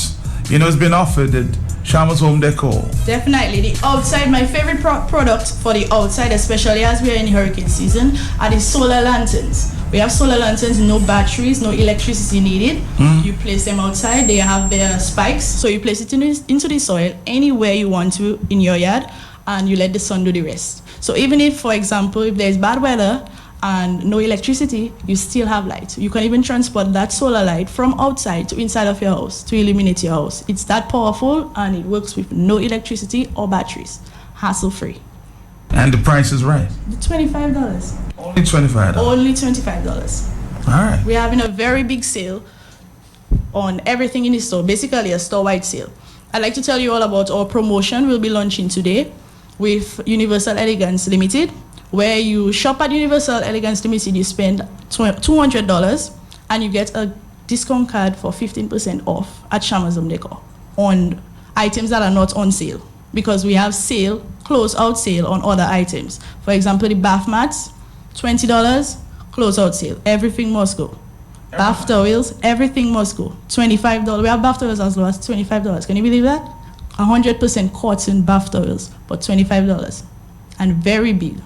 has been offered at Shamas Home Decor. Definitely. The outside, my favorite product for the outside, especially as we are in hurricane season, are the solar lanterns. We have solar lanterns, no batteries, no electricity needed. You place them outside, they have their spikes, so you place it into the soil anywhere you want to in your yard, and you let the sun do the rest. So even if, for example, if there's bad weather and no electricity, you still have light. You can even transport that solar light from outside to inside of your house to illuminate your house. It's that powerful, and it works with no electricity or batteries, hassle-free. And the price is right. $25. Only $25. Only $25. All right. We're having a very big sale on everything in the store, basically a store-wide sale. I'd like to tell you all about our promotion we'll be launching today with Universal Elegance Limited. Where you shop at Universal Elegance Limited, you spend $200 and you get a discount card for 15% off at Shamas Home Decor on items that are not on sale, because we have sale, close-out sale on other items. For example, the bath mats, $20, close-out sale. Everything must go. Bath towels, everything must go. $25. We have bath towels as low as $25. Can you believe that? 100% cotton bath towels, but $25. And very big.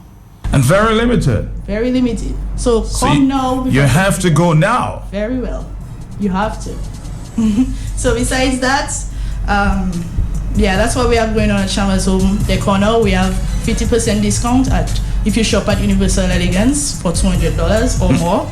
And very limited. Very limited. So come now. You have to go now. Very well. You have to. So besides that, that's what we have going on at Shamas Home Decor now. We have 50% discount if you shop at Universal Elegance for $200 or more.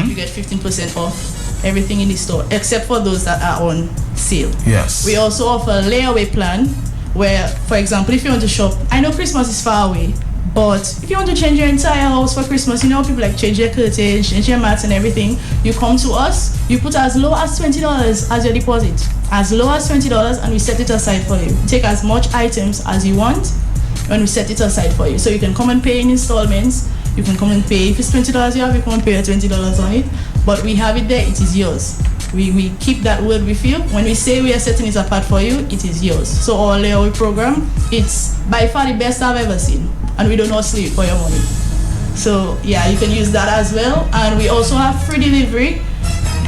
You get 15% off everything in the store, except for those that are on sale. Yes. We also offer a layaway plan where, for example, if you want to shop, I know Christmas is far away, but if you want to change your entire house for Christmas, people like change your curtains, change your mats and everything, you come to us, you put as low as $20 as your deposit. As low as $20, and we set it aside for you. Take as much items as you want, and we set it aside for you. So you can come and pay in installments. You can come and pay. If it's $20 you have, you come and pay your $20 on it. But we have it there, it is yours. We keep that word with you. When we say we are setting it apart for you, it is yours. So our layaway program, it's by far the best I've ever seen. And we do not sleep for your money. So yeah, you can use that as well. And we also have free delivery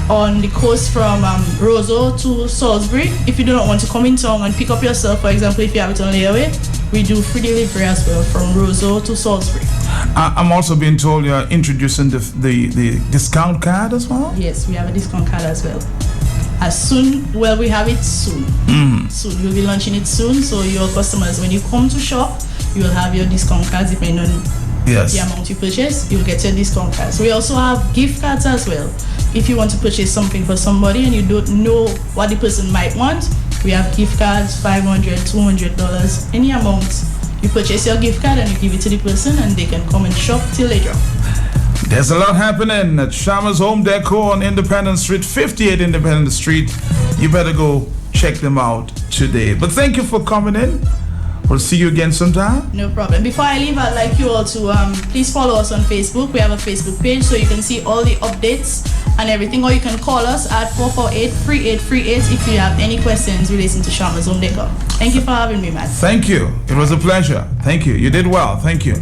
on the coast from Roseau to Salisbury. If you do not want to come in town and pick up yourself, for example, if you have it on layaway, we do free delivery as well from Roseau to Salisbury. I'm also being told you're introducing the discount card as well? Yes, we have a discount card as well. We have it soon. Soon, we'll be launching it soon. So your customers, when you come to shop, you will have your discount cards depending on Yes. the amount you purchase, you'll get a discount card. So we also have gift cards as well. If you want to purchase something for somebody and you don't know what the person might want, we have gift cards, $500, $200, any amount. You purchase your gift card and you give it to the person and they can come and shop till they drop. There's a lot happening at Shama's Home Decor on Independence Street, 58 Independence Street. You better go check them out today. But thank you for coming in. We'll see you again sometime. No problem. Before I leave, I'd like you all to please follow us on Facebook. We have a Facebook page so you can see all the updates and everything, or you can call us at 448-3838 if you have any questions relating to Shama's Home Decor. Thank you for having me, Matt. Thank you. It was a pleasure. Thank you. You did well. Thank you.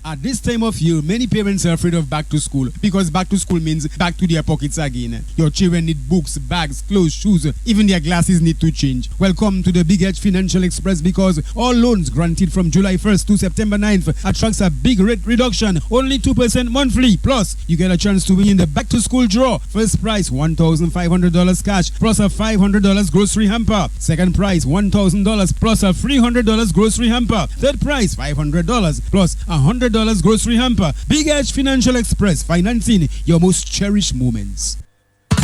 At this time of year, many parents are afraid of back to school because back to school means back to their pockets again. Your children need books, bags, clothes, shoes, even their glasses need to change. Welcome to the Big Edge Financial Express because all loans granted from July 1st to September 9th attracts a big rate reduction, only 2% monthly. Plus, you get a chance to win in the back to school draw. First prize, $1,500 cash plus a $500 grocery hamper. Second prize, $1,000 plus a $300 grocery hamper. Third prize, $500 plus a $100 grocery hamper. Big Edge Financial Express, financing your most cherished moments.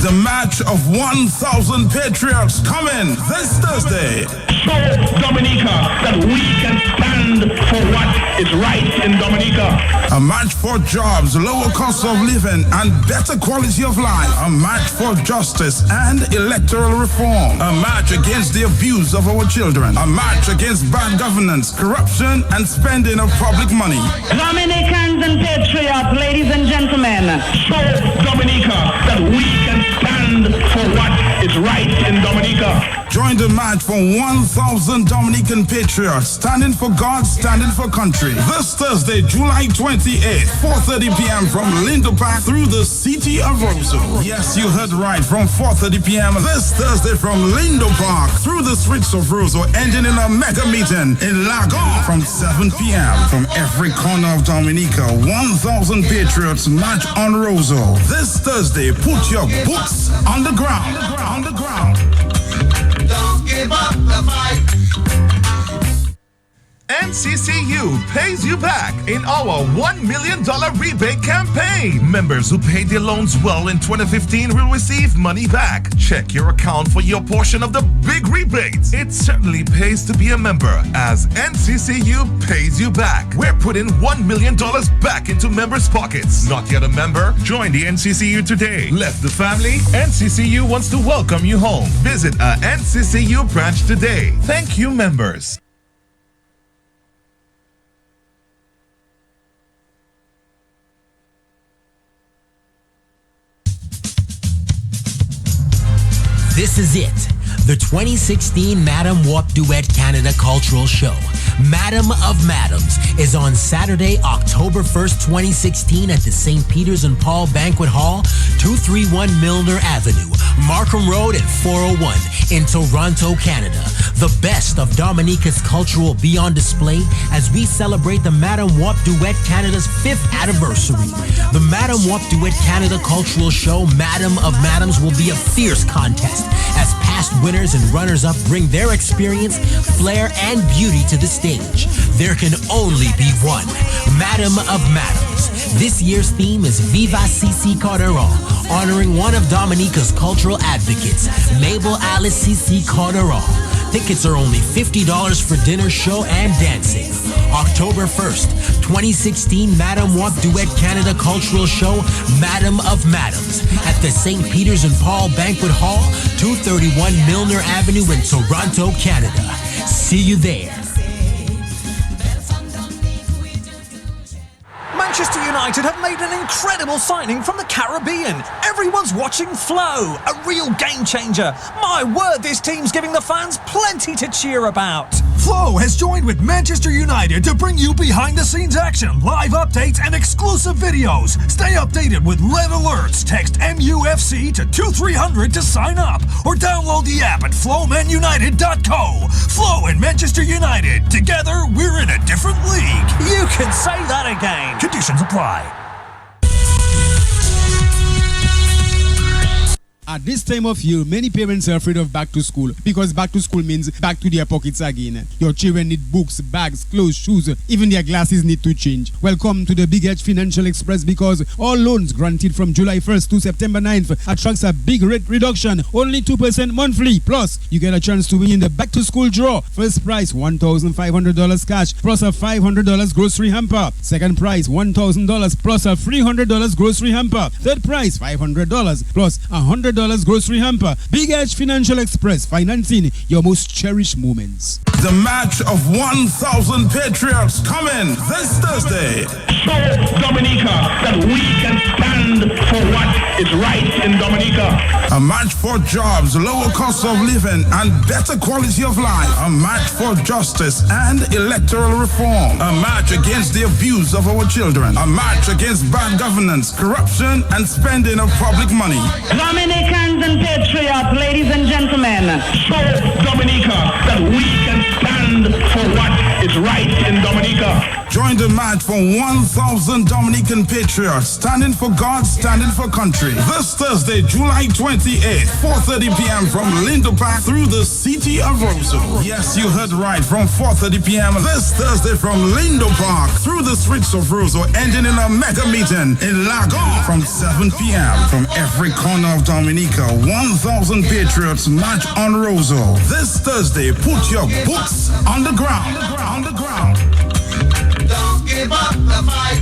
The match of 1,000 Patriots coming this Thursday. Show Dominica that we can stand for what is right in Dominica. A match for jobs, lower cost of living, and better quality of life. A match for justice and electoral reform. A match against the abuse of our children. A match against bad governance, corruption, and spending of public money. Dominicans and Patriots, ladies and gentlemen. Show Dominica that we can stand for what is right in Dominica. Join the match for 1,000 Dominican Patriots, standing for God, standing for country. This Thursday, July 28th, 4:30 p.m. from Lindo Park through the city of Roseau. Yes, you heard right, from 4:30 p.m. this Thursday from Lindo Park through the streets of Roseau, ending in a mega meeting in Lagon from 7 p.m. From every corner of Dominica, 1,000 Patriots march on Roseau. This Thursday, put your boots on the ground. On the ground. Don't give up the fight. NCCU pays you back in our $1 million rebate campaign. Members who paid their loans well in 2015 will receive money back. Check your account for your portion of the big rebates. It certainly pays to be a member as NCCU pays you back. We're putting $1 million back into members' pockets. Not yet a member? Join the NCCU today. Left the family? NCCU wants to welcome you home. Visit a NCCU branch today. Thank you, members. This is it, the 2016 Madam Wap Duet Canada Cultural Show. Madam of Madams is on Saturday, October 1st, 2016 at the St. Peter's and Paul Banquet Hall, 231 Milner Avenue, Markham Road and 401 in Toronto, Canada. The best of Dominica's culture will be on display as we celebrate the Madam Wap Duet Canada's 5th anniversary. The Madam Wap Duet Canada Cultural Show, Madam of Madams, will be a fierce contest as past winners and runners-up bring their experience, flair, and beauty to the stage. There can only be one Madam of Madams. This year's theme is Viva CC Calderon, honoring one of Dominica's cultural advocates, Mabel Alice CC Calderon. Tickets are only $50 for dinner, show, and dancing. October 1st, 2016 Madam Wap Duet Canada Cultural Show, Madam of Madams, at the St. Peter's and Paul Banquet Hall, 231 Milner Avenue in Toronto, Canada. See you there. Manchester United United have made an incredible signing from the Caribbean. Everyone's watching Flow, a real game changer. My word, this team's giving the fans plenty to cheer about. Flow has joined with Manchester United to bring you behind-the-scenes action, live updates, and exclusive videos. Stay updated with red alerts. Text MUFC to 2300 to sign up, or download the app at flowmanunited.co. Flow and Manchester United, together we're in a different league. You can say that again. Conditions apply. At this time of year, many parents are afraid of back to school because back to school means back to their pockets again. Your children need books, bags, clothes, shoes, even their glasses need to change. Welcome to the Big Edge Financial Express because all loans granted from July 1st to September 9th attracts a big rate reduction, only 2% monthly. Plus, you get a chance to win in the back to school draw. First prize, $1,500 cash plus a $500 grocery hamper. Second prize, $1,000 plus a $300 grocery hamper. Third prize, $500 plus $100 grocery hamper. Big Edge Financial Express, financing your most cherished moments. The match of 1,000 Patriots coming this Thursday. Show Dominica that we can stand for what is right in Dominica. A match for jobs, lower cost of living, and better quality of life. A match for justice and electoral reform. A match against the abuse of our children. A match against bad governance, corruption, and spending of public money. Dominicans and Patriots, ladies and gentlemen. Show Dominica that we can stand for what is right in Dominica. Join the match for 1,000 Dominican Patriots, standing for God, standing for country. This Thursday, July 28th, 4:30 p.m. from Lindo Park through the city of Roseau. Yes, you heard right, from 4:30 p.m. this Thursday from Lindo Park through the streets of Roseau, ending in a mega meeting in Lagon from 7 p.m. From every corner of Dominica, 1,000 Patriots march on Roseau. This Thursday, put your boots on the ground. On the ground. Don't give up the fight.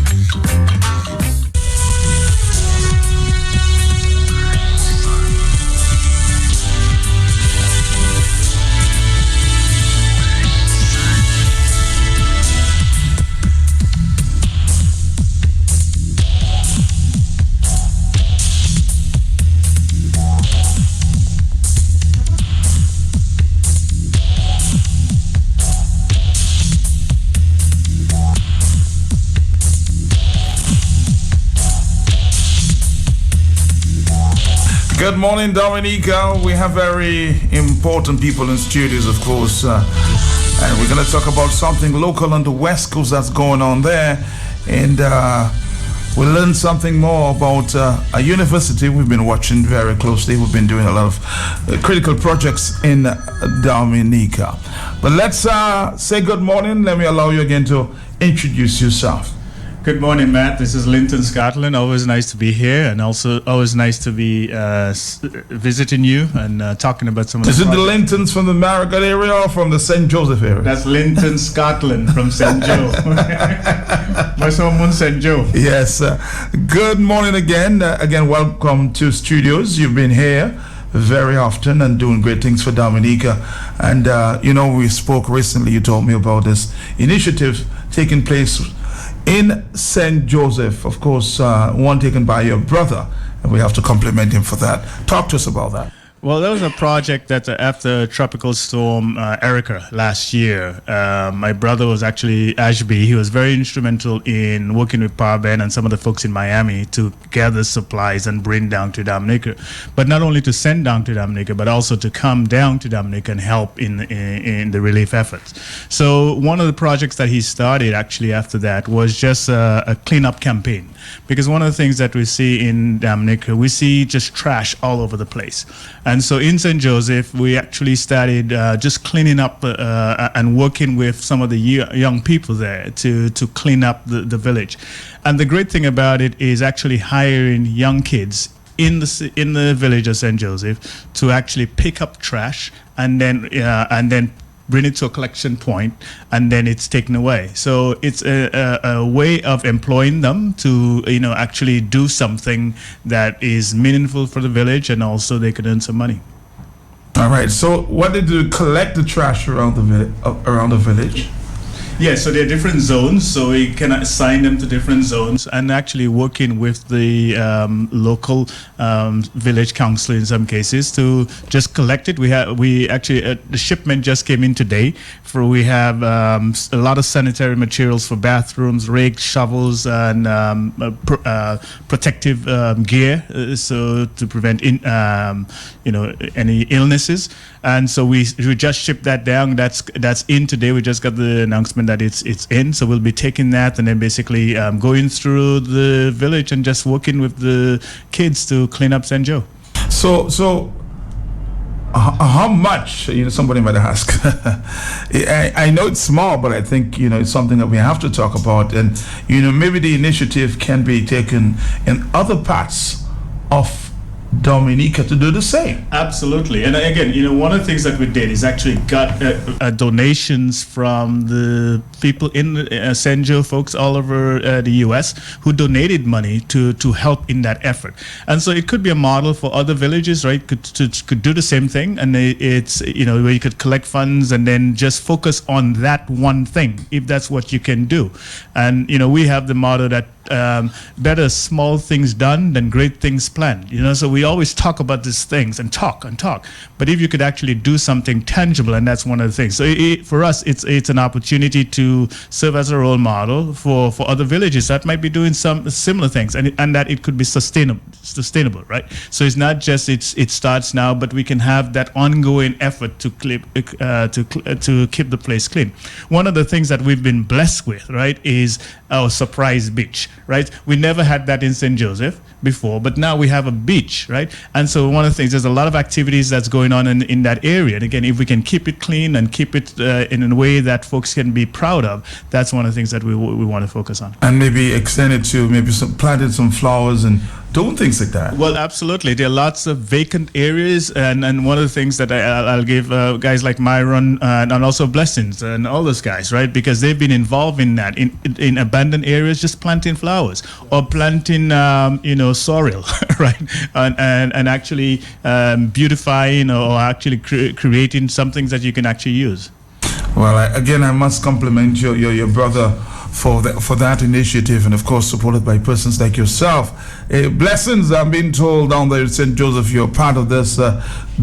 Good morning, Dominica. We have very important people in studios, of course, and we're going to talk about something local on the West Coast that's going on there, and we'll learn something more about a university we've been watching very closely. We've been doing a lot of critical projects in Dominica. But let's say good morning. Let me allow you again to introduce yourself. Good morning, Matt. This is Linton Scotland. Always nice to be here, and also always nice to be visiting you and talking about some of the Is it projects. the Lintons from the Marigot area or from the St. Joseph area? That's Linton Scotland from St. Joe. My someone St. Joe. Yes. Good morning again. Again, welcome to studios. You've been here very often and doing great things for Dominica. And, we spoke recently. You told me about this initiative taking place in St. Joseph, of course, one taken by your brother, and we have to compliment him for that. Talk to us about that. Well, that was a project that after Tropical Storm Erica last year, my brother was actually Ashby. He was very instrumental in working with Power Ben and some of the folks in Miami to gather supplies and bring down to Dominica. But not only to send down to Dominica, but also to come down to Dominica and help in the relief efforts. So one of the projects that he started actually after that was just a cleanup campaign. Because one of the things that we see in Dominica, we see just trash all over the place. And so in St. Joseph, we actually started just cleaning up and working with some of the young people there to clean up the village. And the great thing about it is actually hiring young kids in the village of St. Joseph to actually pick up trash and then bring it to a collection point, and then it's taken away. So it's a way of employing them to actually do something that is meaningful for the village, and also they can earn some money. All right. So what did you collect the trash around the village? Yeah, so there are different zones, so we can assign them to different zones, and actually working with the local village council in some cases to just collect it. We actually the shipment just came in today. We have a lot of sanitary materials for bathrooms, rakes, shovels, and protective gear, so to prevent any illnesses. And so we just shipped that down. That's in today. We just got the announcement that it's in. So we'll be taking that and then basically going through the village and just working with the kids to clean up St. Joe. So how much? Somebody might ask. I know it's small, but I think it's something that we have to talk about. And maybe the initiative can be taken in other parts of Dominica to do the same. Absolutely. And again, one of the things that we did is actually got donations from the people in St. Joe, folks all over the U.S. who donated money to help in that effort. And so it could be a model for other villages, right? Could do the same thing. And it's, where you could collect funds and then just focus on that one thing, if that's what you can do. And, we have the motto that better small things done than great things planned. So we always talk about these things and talk, but if you could actually do something tangible, and that's one of the things. So for us, it's an opportunity to serve as a role model for other villages that might be doing some similar things, and that it could be sustainable, right? So it's not just it starts now, but we can have that ongoing effort to keep the place clean. One of the things that we've been blessed with, right, is our surprise beach, right? We never had that in St. Joseph before, but now we have a beach, right? And so one of the things, there's a lot of activities that's going on in that area. And again, if we can keep it clean and keep it in a way that folks can be proud of, that's one of the things that we want to focus on. And maybe extend it to planted some flowers and doing things like that. Well, absolutely. There are lots of vacant areas, and one of the things that I'll give guys like Myron and also Blessings and all those guys, right? Because they've been involved in that, in abandoned areas, just planting flowers or planting, sorrel, right? And actually beautifying or actually creating some things that you can actually use. Well, I must compliment your brother for that initiative, and of course supported by persons like yourself. Blessings, I'm being told down there in St. Joseph, you're part of this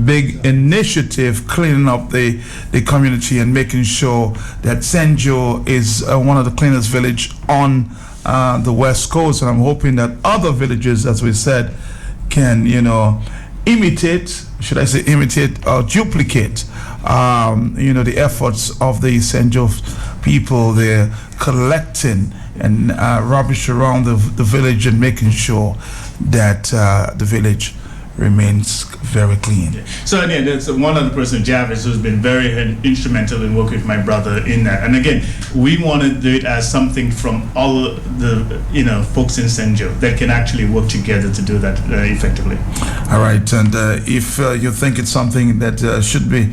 big initiative cleaning up the community and making sure that St. Joe is one of the cleanest village on the West Coast, and I'm hoping that other villages, as we said, can imitate or duplicate the efforts of the St. Joe people. They're collecting and rubbish around the village and making sure that the village remains very clean. So again, that's one other person, Jarvis, who's been very instrumental in working with my brother in that. And again, we want to do it as something from all the folks in St. Joe that can actually work together to do that effectively. All right, and if you think it's something that should be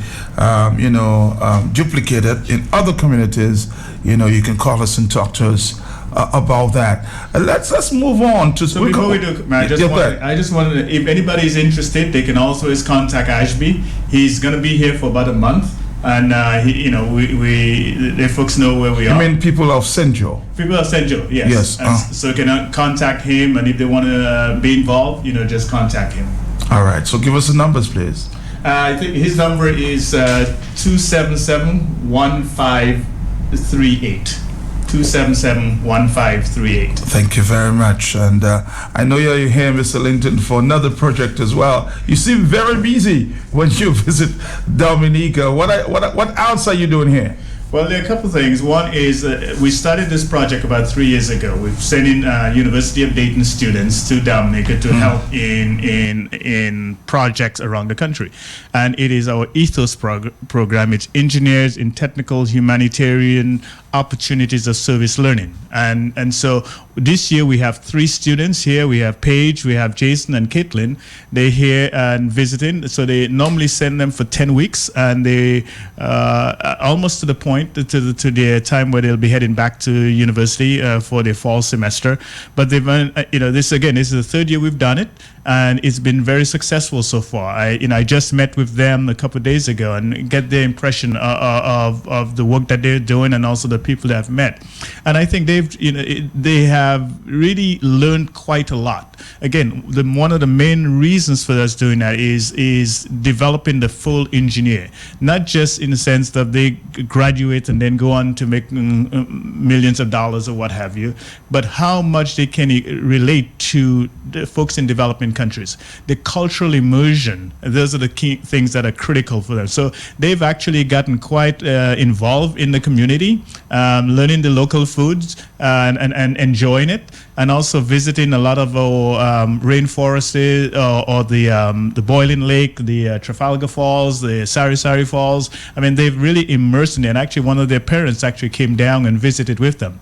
duplicated in other communities, you can call us and talk to us about that. Let's move on to. So before we do, I just wanted, if anybody is interested, they can always contact Ashby. He's going to be here for about a month, and the folks know where we are. I mean, people of St. Joe. People of St. Joe, yes. So you can contact him, and if they want to be involved, just contact him. All right. So give us the numbers, please. I think his number is 277-1538. 277-1538. Thank you very much. And I know you're here, Mr. Linton, for another project as well. You seem very busy when you visit Dominica. What else are you doing here? Well, there are a couple of things. One is we started this project about 3 years ago. We've sent in University of Dayton students to Dominica to help in projects around the country. And it is our ethos program. It's engineers in technical, humanitarian opportunities of service learning. And so this year we have 3 students here. We have Paige, we have Jason, and Caitlin. They're here and visiting. So they normally send them for 10 weeks, and they almost to the point point to the time where they'll be heading back to university for their fall semester. But they've, this is the third year we've done it, and it's been very successful so far. I just met with them a couple of days ago and get their impression of the work that they're doing and also the people that I've met. And I think they have really learned quite a lot. Again, one of the main reasons for us doing that is developing the full engineer, not just in the sense that they graduate and then go on to make millions of dollars or what have you, but how much they can relate to the folks in developing countries. The cultural immersion, those are the key things that are critical for them. So they've actually gotten quite involved in the community, learning the local foods and enjoying it, and also visiting a lot of our rainforests or the Boiling Lake, the Trafalgar Falls, the Sari Sari Falls. I mean, they've really immersed in it. And actually, one of their parents actually came down and visited with them.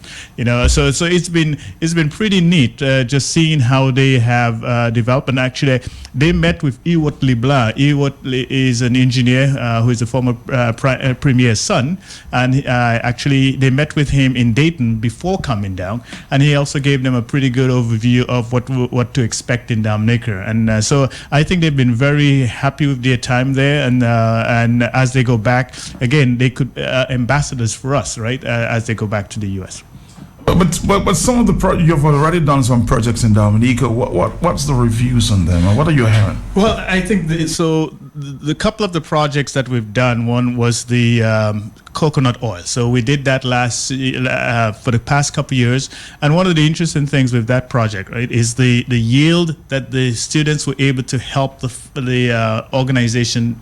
So it's been pretty neat just seeing how they have developed. And actually, they met with Ewart LeBlanc. Ewart is an engineer who is a former premier's son, and actually they met with him in Dayton before coming down, and he also gave them a pretty good overview of what to expect in Dominica. And so I think they've been very happy with their time there, and as they go back again, they could ambassadors for us, right, as they go back to the U.S. But some of the you've already done some projects in Dominica. What's the reviews on them, or what are you hearing? Well, I think the couple of the projects that we've done, one was the coconut oil. So we did that for the past couple of years, and one of the interesting things with that project, right, is the yield that the students were able to help the organization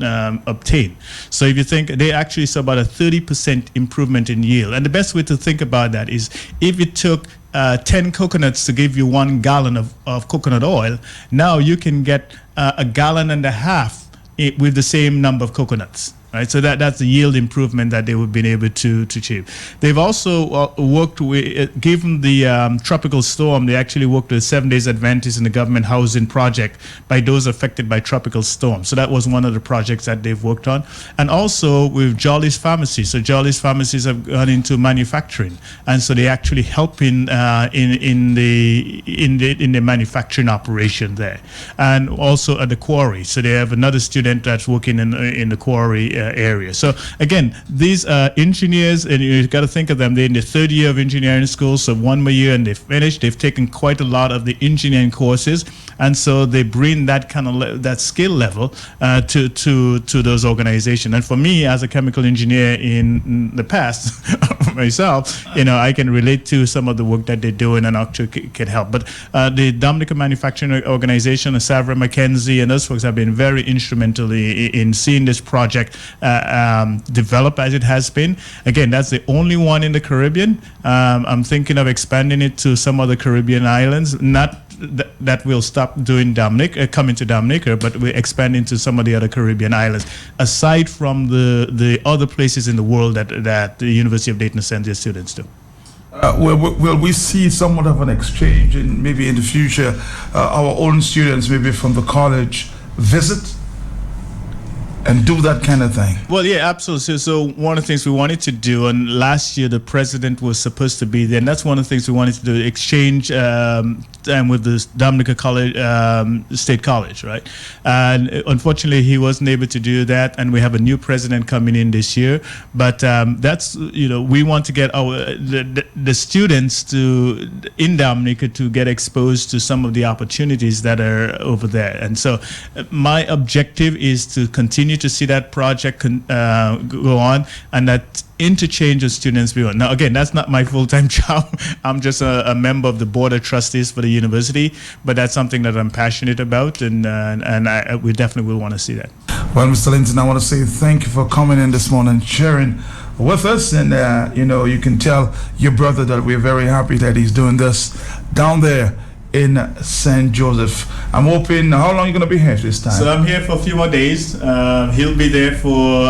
obtain. So if you think, they actually saw about a 30% improvement in yield, and the best way to think about that is if it took 10 coconuts to give you 1 gallon of coconut oil, now you can get a gallon and a half with the same number of coconuts. Right, so that's the yield improvement that they would been able to achieve. They've also worked with, given the tropical storm, they actually worked with 7 Days Adventist in the government housing project by those affected by tropical storm. So that was one of the projects that they've worked on. And also with Jolly's Pharmacy. So Jolly's Pharmacies have gone into manufacturing, and so they actually help in the manufacturing operation there, and also at the quarry. So they have another student that's working in the quarry area. So again, these engineers, and you've got to think of them, they're in the third year of engineering school, so 1 more year and they've finished. They've taken quite a lot of the engineering courses, and so they bring that kind of that skill level to those organizations. And for me, as a chemical engineer in the past, myself, I can relate to some of the work that they're doing and actually can help. But the Dominica Manufacturing Organization, Savra McKenzie, and those folks have been very instrumental in seeing this project develop as it has been. Again, that's the only one in the Caribbean. I'm thinking of expanding it to some other Caribbean islands. Not that we'll stop doing coming to Dominica, but we're expanding to some of the other Caribbean islands, aside from the other places in the world that the University of Dayton sends their students to. Will we see somewhat of an exchange, and maybe in the future, our own students, maybe from the college, visit and do that kind of thing? Well, yeah, absolutely. So one of the things we wanted to do, and last year the president was supposed to be there, and that's one of the things we wanted to do, exchange time with the Dominica College, State College, right? And unfortunately, he wasn't able to do that, and we have a new president coming in this year. But that's, we want to get the students in Dominica to get exposed to some of the opportunities that are over there. And so my objective is to continue to see that project go on, and that interchange of students beyond. Now, again, that's not my full-time job. I'm just a member of the board of trustees for the university, but that's something that I'm passionate about, and we definitely will want to see that. Well, Mr. Linton, I want to say thank you for coming in this morning, sharing with us, and you can tell your brother that we're very happy that he's doing this down there in St. Joseph. I'm hoping, how long are you going to be here this time? So I'm here for a few more days. He'll be there for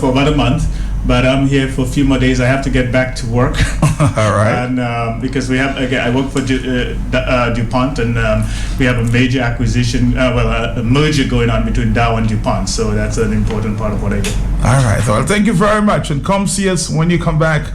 about a month, but I'm here for a few more days. I have to get back to work. All right. And because I work for DuPont, and we have a major acquisition, a merger going on between Dow and DuPont. So that's an important part of what I do. All right. Well, thank you very much. And come see us when you come back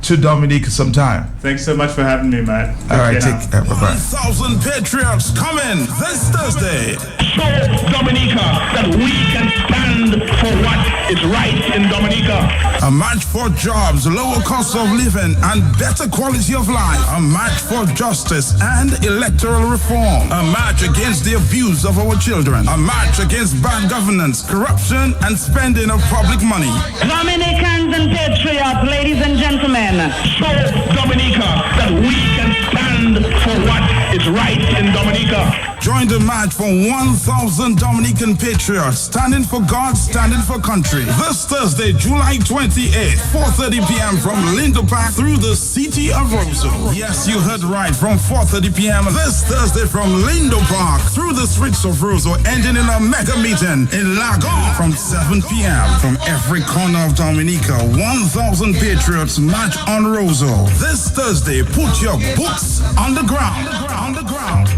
to Dominica sometime. Thanks so much for having me, Matt. All right. Take care. Bye-bye. 1,000 Patriots coming this Thursday. Show Dominica that we can stand for what is right in Dominica. A match for jobs, lower cost of living, and better quality of life. A match for justice and electoral reform. A match against the abuse of our children. A match against bad governance, corruption, and spending of public money. Dominicans and patriots, ladies and gentlemen. Show Dominica that we can stand for what is right in Dominica. Join the match for 1,000 Dominican patriots standing for God, standing for country. This Thursday, July 28th, 4:30 p.m. from Lindo Park through the city of Roseau. Yes, you heard right, from 4:30 p.m. this Thursday from Lindo Park through the streets of Roseau, ending in a mega meeting in Lagon from 7 p.m. From every corner of Dominica, 1,000 patriots march on Roseau. This Thursday, put your boots on the ground. On the ground.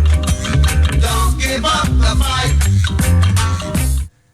Don't give up the fight.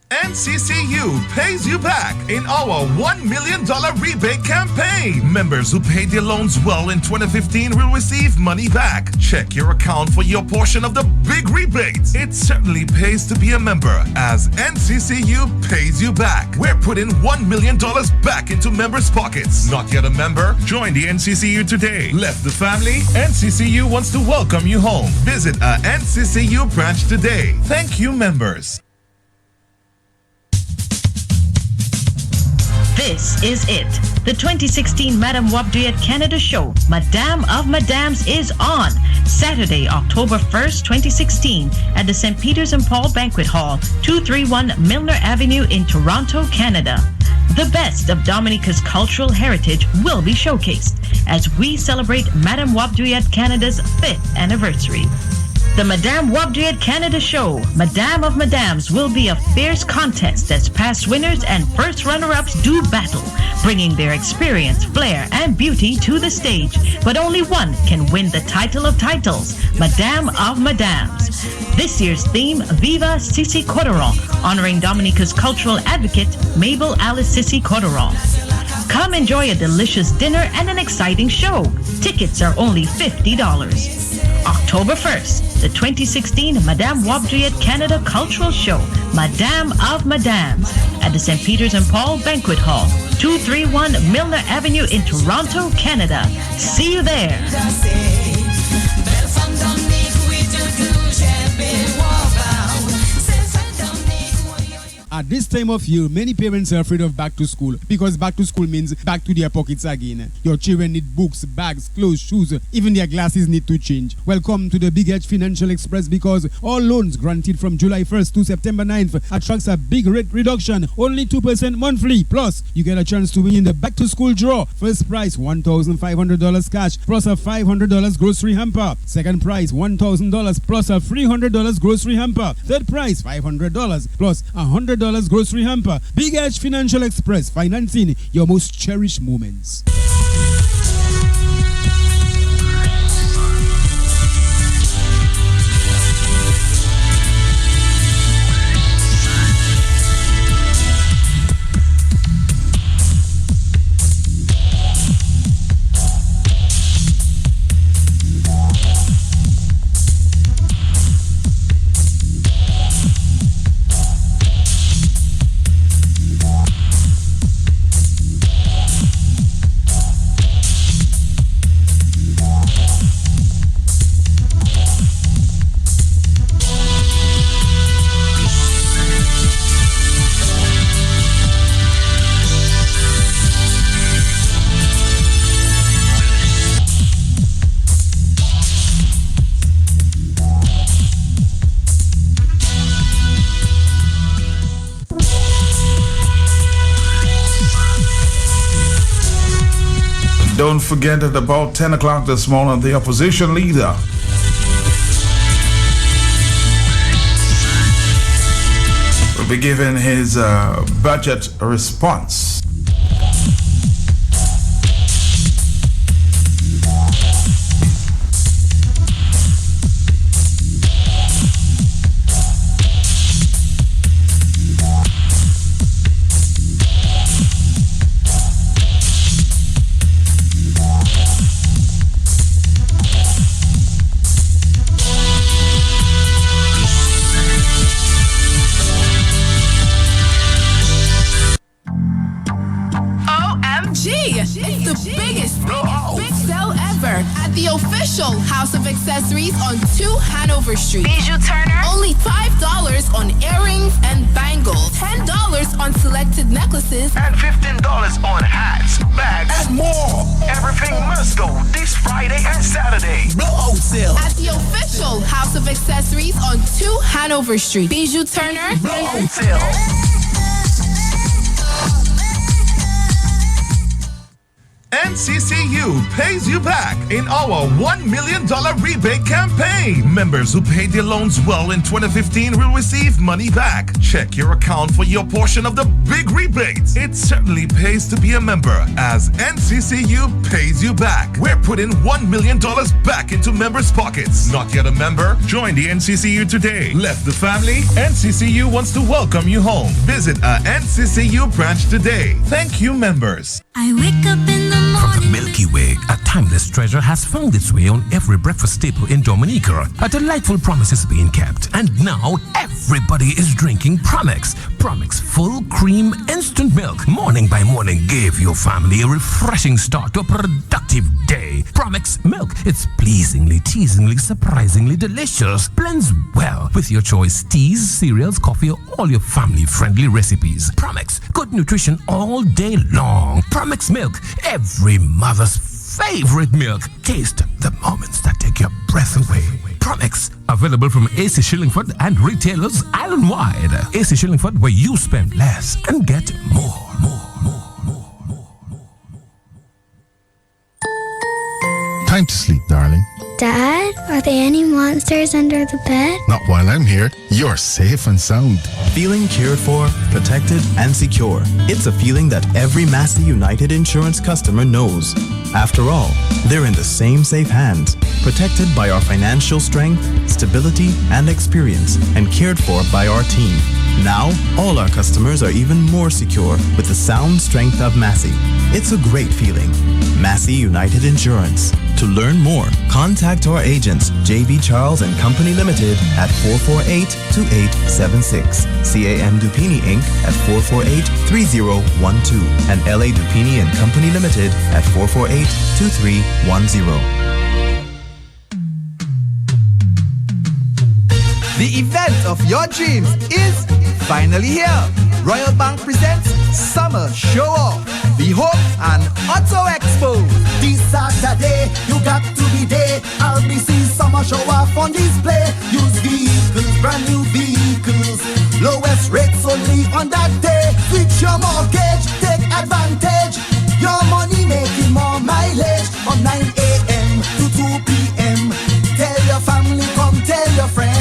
NCCU pays you back in our $1 million rebate campaign. Members who paid their loans well in 2015 will receive money back. Check your account for your portion of the big rebates. It certainly pays to be a member, as NCCU pays you back. We're putting $1 million back into members' pockets. Not yet a member? Join the NCCU today. Left the family? NCCU wants to welcome you home. Visit a NCCU branch today. Thank you, members. This is it. The 2016 Madame Wabduyet Canada Show, Madame of Madames, is on Saturday, October 1st, 2016 at the St. Peter's and Paul Banquet Hall, 231 Milner Avenue in Toronto, Canada. The best of Dominica's cultural heritage will be showcased as we celebrate Madame Wabduyet Canada's 5th anniversary. The Madame Wabduyet Canada Show, Madame of Madames, will be a fierce contest as past winners and first runner-ups do battle, bringing their experience, flair, and beauty to the stage. But only one can win the title of titles, Madame of Madames. This year's theme, Viva Sissi Coteron, honoring Dominica's cultural advocate, Mabel Alice Sissi Coteron. Come enjoy a delicious dinner and an exciting show. Tickets are only $50. October 1st, the 2016 Madame Wabduyet Canada Cultural Show, Madame of Madames, at the St. Peter's and Paul Banquet Hall, 231 Milner Avenue in Toronto, Canada. See you there. At this time of year, many parents are afraid of back to school because back to school means back to their pockets again. Your children need books, bags, clothes, shoes, even their glasses need to change. Welcome to the Big Edge Financial Express, because all loans granted from July 1st to September 9th attracts a big rate reduction, only 2% monthly. Plus, you get a chance to win in the back to school draw. First prize, $1,500 cash plus a $500 grocery hamper. Second prize, $1,000 plus a $300 grocery hamper. Third prize, $500 plus a $100 grocery hamper. Big Edge Financial Express, financing your most cherished moments. Don't forget that about 10 o'clock this morning, the opposition leader will be giving his budget response. it's the biggest big sale ever at the official House of Accessories on 2 Hanover Street. Bijou Turner, only $5 on earrings and bangles, $10 on selected necklaces, and $15 on hats, bags, and more. Everything must go this Friday and Saturday. Blowout sale at the official House of Accessories on 2 Hanover Street. Bijou Turner, blowout sale. NCCU pays you back in our $1 million rebate campaign. Members who paid their loans well in 2015 will receive money back. Check your account for your portion of the big rebate. It certainly pays to be a member, as NCCU pays you back. We're putting $1 million back into members' pockets. Not yet a member? Join the NCCU today. Left the family? NCCU wants to welcome you home. Visit a NCCU branch today. Thank you, members. I wake up in the From the Milky Way, a timeless treasure has found its way on every breakfast staple in Dominica. A delightful promise is being kept, and now everybody is drinking Promex. Promex full cream instant milk. Morning by morning, give your family a refreshing start to a productive day. Promex milk, it's pleasingly, teasingly, surprisingly delicious. Blends well with your choice teas, cereals, coffee, or all your family-friendly recipes. Promex, good nutrition all day long. Promex milk, every mother's favorite milk. Taste the moments that take your breath away. Promex, available from AC Shillingford and retailers island-wide. AC Shillingford, where you spend less and get more. Time to sleep, darling. Dad, are there any monsters under the bed? Not while I'm here. You're safe and sound. Feeling cared for, protected, and secure. It's a feeling that every Massey United Insurance customer knows. After all, they're in the same safe hands, protected by our financial strength, stability, and experience, and cared for by our team. Now, all our customers are even more secure with the sound strength of Massey. It's a great feeling. Massey United Insurance. To learn more, contact our agents, J.B. Charles and Company Limited at 448-2876, CAM Dupini Inc. at 448-3012, and L.A. Dupini and Company Limited at 448-2310. The event of your dreams is finally here. Royal Bank presents Summer Show Off, the Hope and Auto Expo. This Saturday, you got to be there. RBC Summer Show Off on display. Used vehicles, brand new vehicles. Lowest rates only on that day. Switch your mortgage, take advantage. Your money making more mileage from 9 a.m. to 2 p.m. Tell your family, come tell your friend.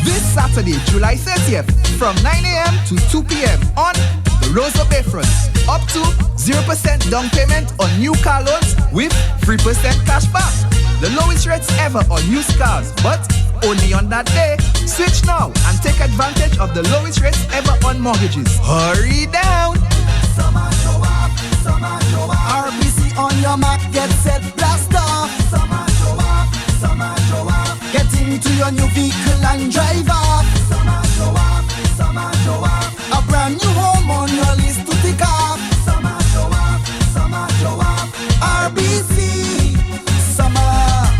This Saturday, July 30th, from 9 a.m. to 2 p.m. on the Rosa Bayfront. Up to 0% down payment on new car loans with 3% cash back. The lowest rates ever on used cars, but only on that day. Switch now and take advantage of the lowest rates ever on mortgages. Hurry down! Summer show off, summer show off. RBC on your mark, get set, blast off. Summer show off, summer show off. Get into your new vehicle and drive off. Summer show off, summer show off. A brand new home on your list to tick off. Summer show off, summer show off. RBC, summer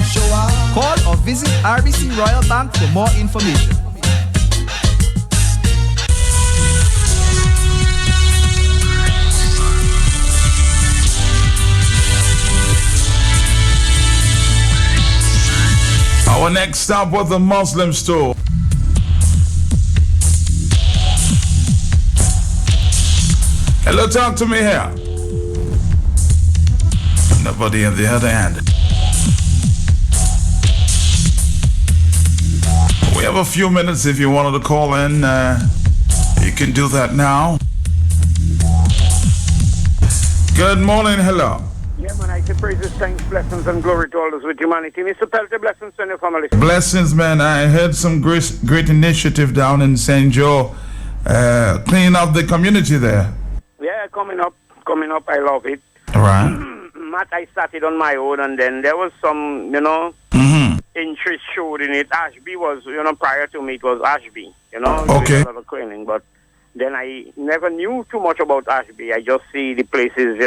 show off. Call or visit RBC Royal Bank for more information. Our next stop was the Muslim store. Hello, talk to me here. Nobody on the other end. We have a few minutes if you wanted to call in. You can do that now. Good morning, hello. Yeah, man, I say praises, thanks, blessings, and glory to all those with humanity. Mr. Pelter, blessings to your family. Blessings, man. I heard some great initiative down in St. Joe, cleaning up the community there. Yeah, coming up. I love it. All right. Matt, I started on my own, and then there was some, interest showed in it. Ashby was, prior to me, it was Ashby, Okay. A lot of cleaning, but then I never knew too much about Ashby. I just see the places,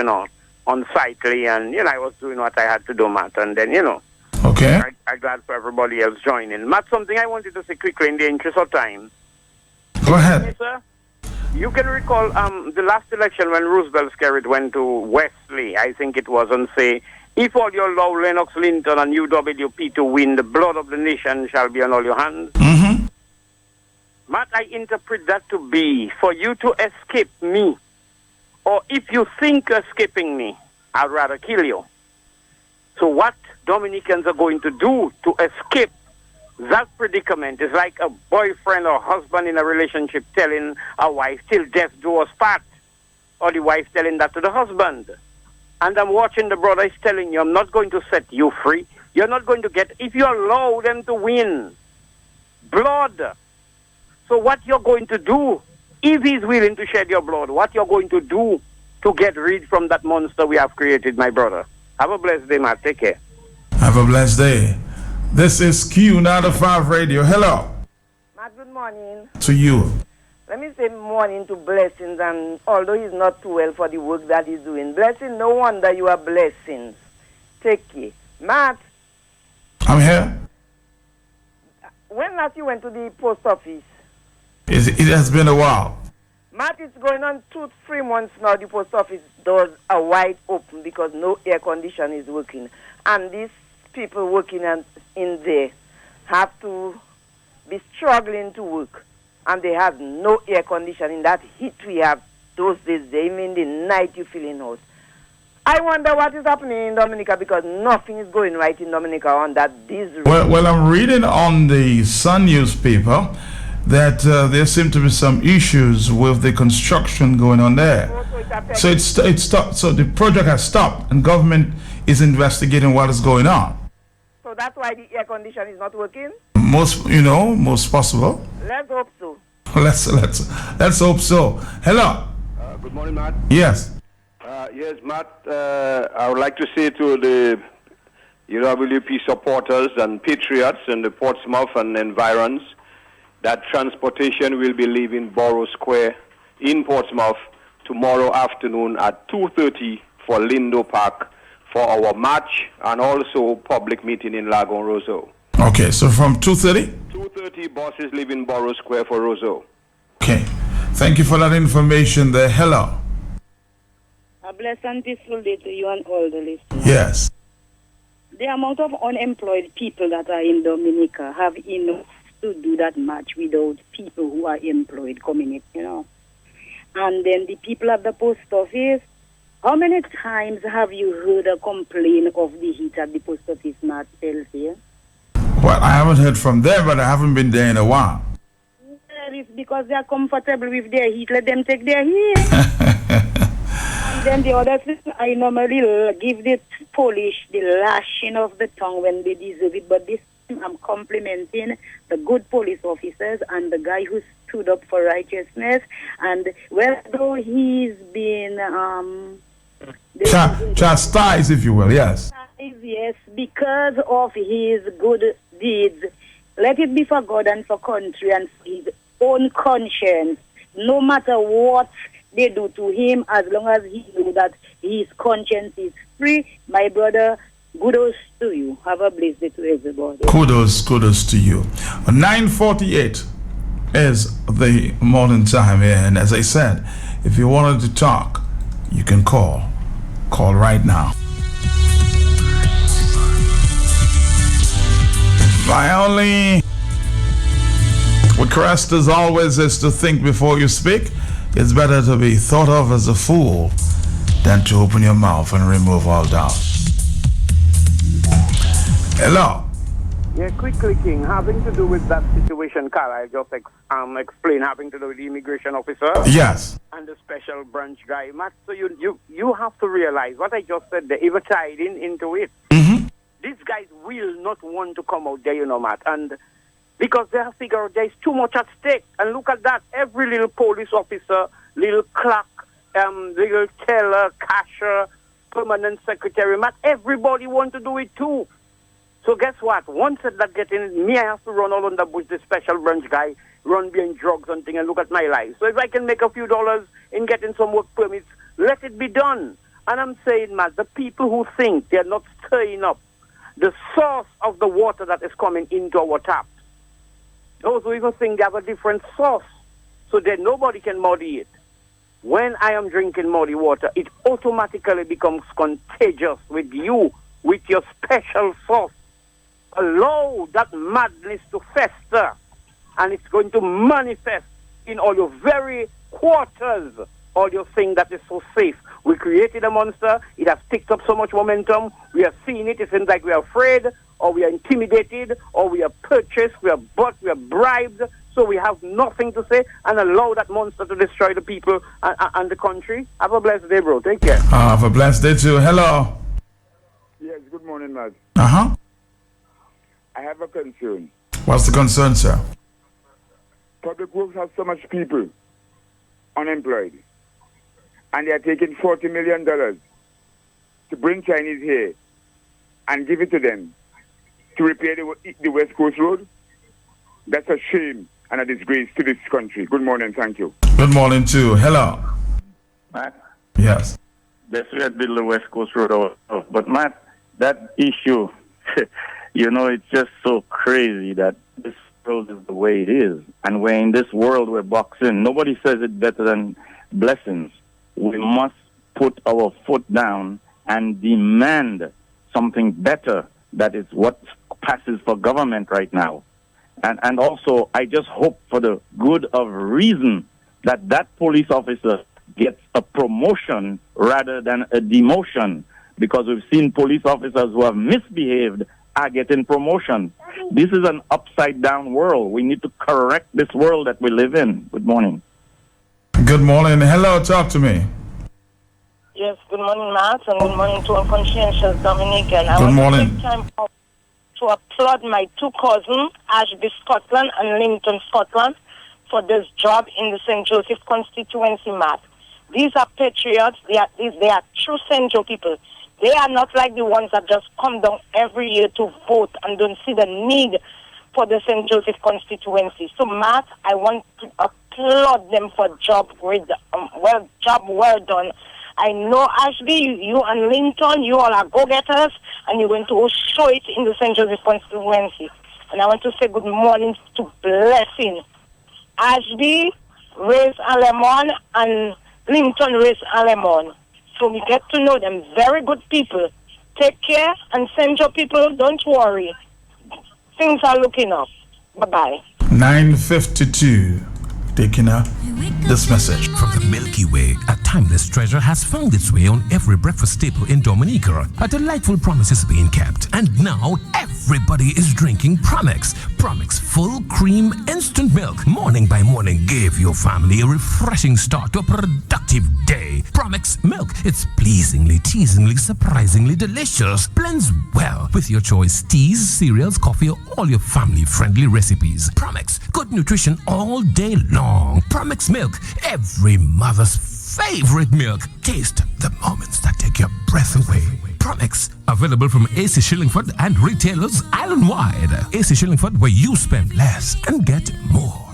unsightly, and I was doing what I had to do, Matt, and then Okay. I'm glad for everybody else joining. Matt, something I wanted to say quickly in the interest of time. Go ahead. Yes, sir. You can recall the last election when Roosevelt Skerritt went to Wesley, I think it was, and say, if all you allow Lennox Linton and UWP to win, the blood of the nation shall be on all your hands. Mm-hmm. Matt, I interpret that to be for you to escape me, or if you think escaping me, I'd rather kill you. So what Dominicans are going to do to escape that predicament is like a boyfriend or husband in a relationship telling a wife, till death do us part, or the wife telling that to the husband. And I'm watching the brother is telling you, I'm not going to set you free. You're not going to get, if you allow them to win, blood. So what you're going to do, if he's willing to shed your blood, what you're going to do to get rid from that monster we have created, my brother. Have a blessed day, Matt. Take care. Have a blessed day. This is Q95 Radio. Hello. Matt, good morning. To you. Let me say morning to Blessings, and although he's not too well for the work that he's doing, Blessing, no wonder you are blessings. Take care. Matt. I'm here. When last you went to the post office? It has been a while. Matt, it's going on 2-3 months now. The post office doors are wide open because no air condition is working. And these people working in there have to be struggling to work. And they have no air conditioning. That heat we have those days, they mean the night you feeling hot. I wonder what is happening in Dominica because nothing is going right in Dominica on that diesel. Well, I'm reading on the Sun newspaper that there seem to be some issues with the construction going on there. So it stopped. So the project has stopped, and government is investigating what is going on. So that's why the air condition is not working. Most possible. Let's hope so. Let's hope so. Hello. Good morning, Matt. Yes. Yes, Matt. I would like to say to the UWP supporters and patriots in the Portsmouth and environs that transportation will be leaving Borough Square in Portsmouth tomorrow afternoon at 2:30 for Lindo Park for our march and also public meeting in Lagon Roseau. Okay, so from 2:30? 2:30 buses leaving Borough Square for Roseau. Okay. Thank you for that information there. Hello. A blessed and peaceful day to you and all the listeners. Yes. The amount of unemployed people that are in Dominica have enough to do that match without people who are employed coming in, And then the people at the post office, how many times have you heard a complaint of the heat at the post office, Matt Peltier? Well, I haven't heard from them, but I haven't been there in a while. Well, it's because they are comfortable with their heat. Let them take their heat. And then the other thing, I normally give the police the lashing of the tongue when they deserve it, but this time I'm complimenting the good police officers and the guy who stood up for righteousness. And well, though he's been chastised, if you will, yes. Yes, because of his good deeds. Let it be for God and for country and for his own conscience. No matter what they do to him, as long as he knows that his conscience is free, my brother, kudos to you. Have a blessed day to everybody. Kudos to you. 9:48 is the morning time here, and as I said, if you wanted to talk, you can call right now. My only request as always is to think before you speak. It's better to be thought of as a fool than to open your mouth and remove all doubt. Hello. Yeah, quickly, King, having to do with that situation, Carl, I just explained, having to do with the immigration officer. Yes. And the special branch guy. Matt, so you have to realize what I just said, they even tied into it. Mm-hmm. These guys will not want to come out there, Matt, and because they have figured out there's too much at stake. And look at that, every little police officer, little clerk, little teller, cashier, permanent secretary, Matt, everybody want to do it too. So guess what? Once that get in, me, I have to run all on the bush, the special branch guy, run behind drugs and thing, and look at my life. So if I can make a few dollars in getting some work permits, let it be done. And I'm saying, Matt, the people who think they're not stirring up the source of the water that is coming into our taps, those who even think they have a different source, so that nobody can muddy it. When I am drinking muddy water, it automatically becomes contagious with you, with your special sauce. Allow that madness to fester, and it's going to manifest in all your very quarters, all your thing that is so safe. We created a monster. It has picked up so much momentum. We are seeing it. It seems like we are afraid, or we are intimidated, or we are purchased, we are bought, we are bribed, so we have nothing to say, and allow that monster to destroy the people and the country. Have a blessed day, bro. Take care. Have a blessed day too. Hello. Yes, good morning, Matt. Uh-huh. I have a concern. What's the concern, sir? Public works have so much people unemployed, and they are taking $40 million to bring Chinese here and give it to them to repair the West Coast Road. That's a shame and a disgrace to this country. Good morning, thank you. Good morning too. Hello. Matt? Yes. That's where I build the West Coast Road out. But Matt, that issue, it's just so crazy that this world is the way it is. And we're in this world we're boxed in. Nobody says it better than blessings. We must put our foot down and demand something better. That is what passes for government right now. And also, I just hope for the good of reason that police officer gets a promotion rather than a demotion, because we've seen police officers who have misbehaved are getting promotion. This is an upside-down world. We need to correct this world that we live in. Good morning. Good morning. Hello, talk to me. Yes, good morning, Matt, and good morning to our conscientious Dominican. Good morning. I want to take time out to applaud my two cousins, Ashby Scotland and Linton Scotland, for this job in the St. Joseph constituency, Matt. These are patriots. They are true St. Joe people. They are not like the ones that just come down every year to vote and don't see the need for the St. Joseph constituency. So, Matt, I want to applaud them for job well done. I know, Ashby, you and Linton, you all are go-getters, and you're going to show it in the St. Joseph constituency. And I want to say good morning to Blessing. Ashby, raise a lemon, and Linton, raise a lemon. So we get to know them. Very good people. Take care, and St. Joe people, don't worry. Things are looking up. Bye-bye. 9:52. Taking this message. From the Milky Way, a timeless treasure has found its way on every breakfast staple in Dominica. A delightful promise is being kept. And now everybody is drinking Promex. Promex full cream instant milk. Morning by morning, give your family a refreshing start to a productive day. Promex milk. It's pleasingly, teasingly, surprisingly delicious. Blends well with your choice teas, cereals, coffee, or all your family-friendly recipes. Promex. Good nutrition all day long. Promex milk, every mother's favorite milk. Taste the moments that take your breath away. Promex, available from AC Shillingford and retailers island-wide. AC Shillingford, where you spend less and get more.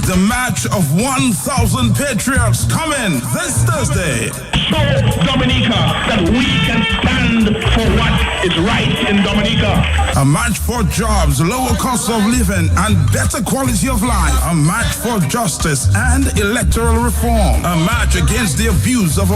The match of 1,000 Patriots coming this Thursday. Show Dominica that we can stand for what is right in Dominica. A match for jobs, lower cost of living, and better quality of life. A match for justice and electoral reform. A match against the abuse of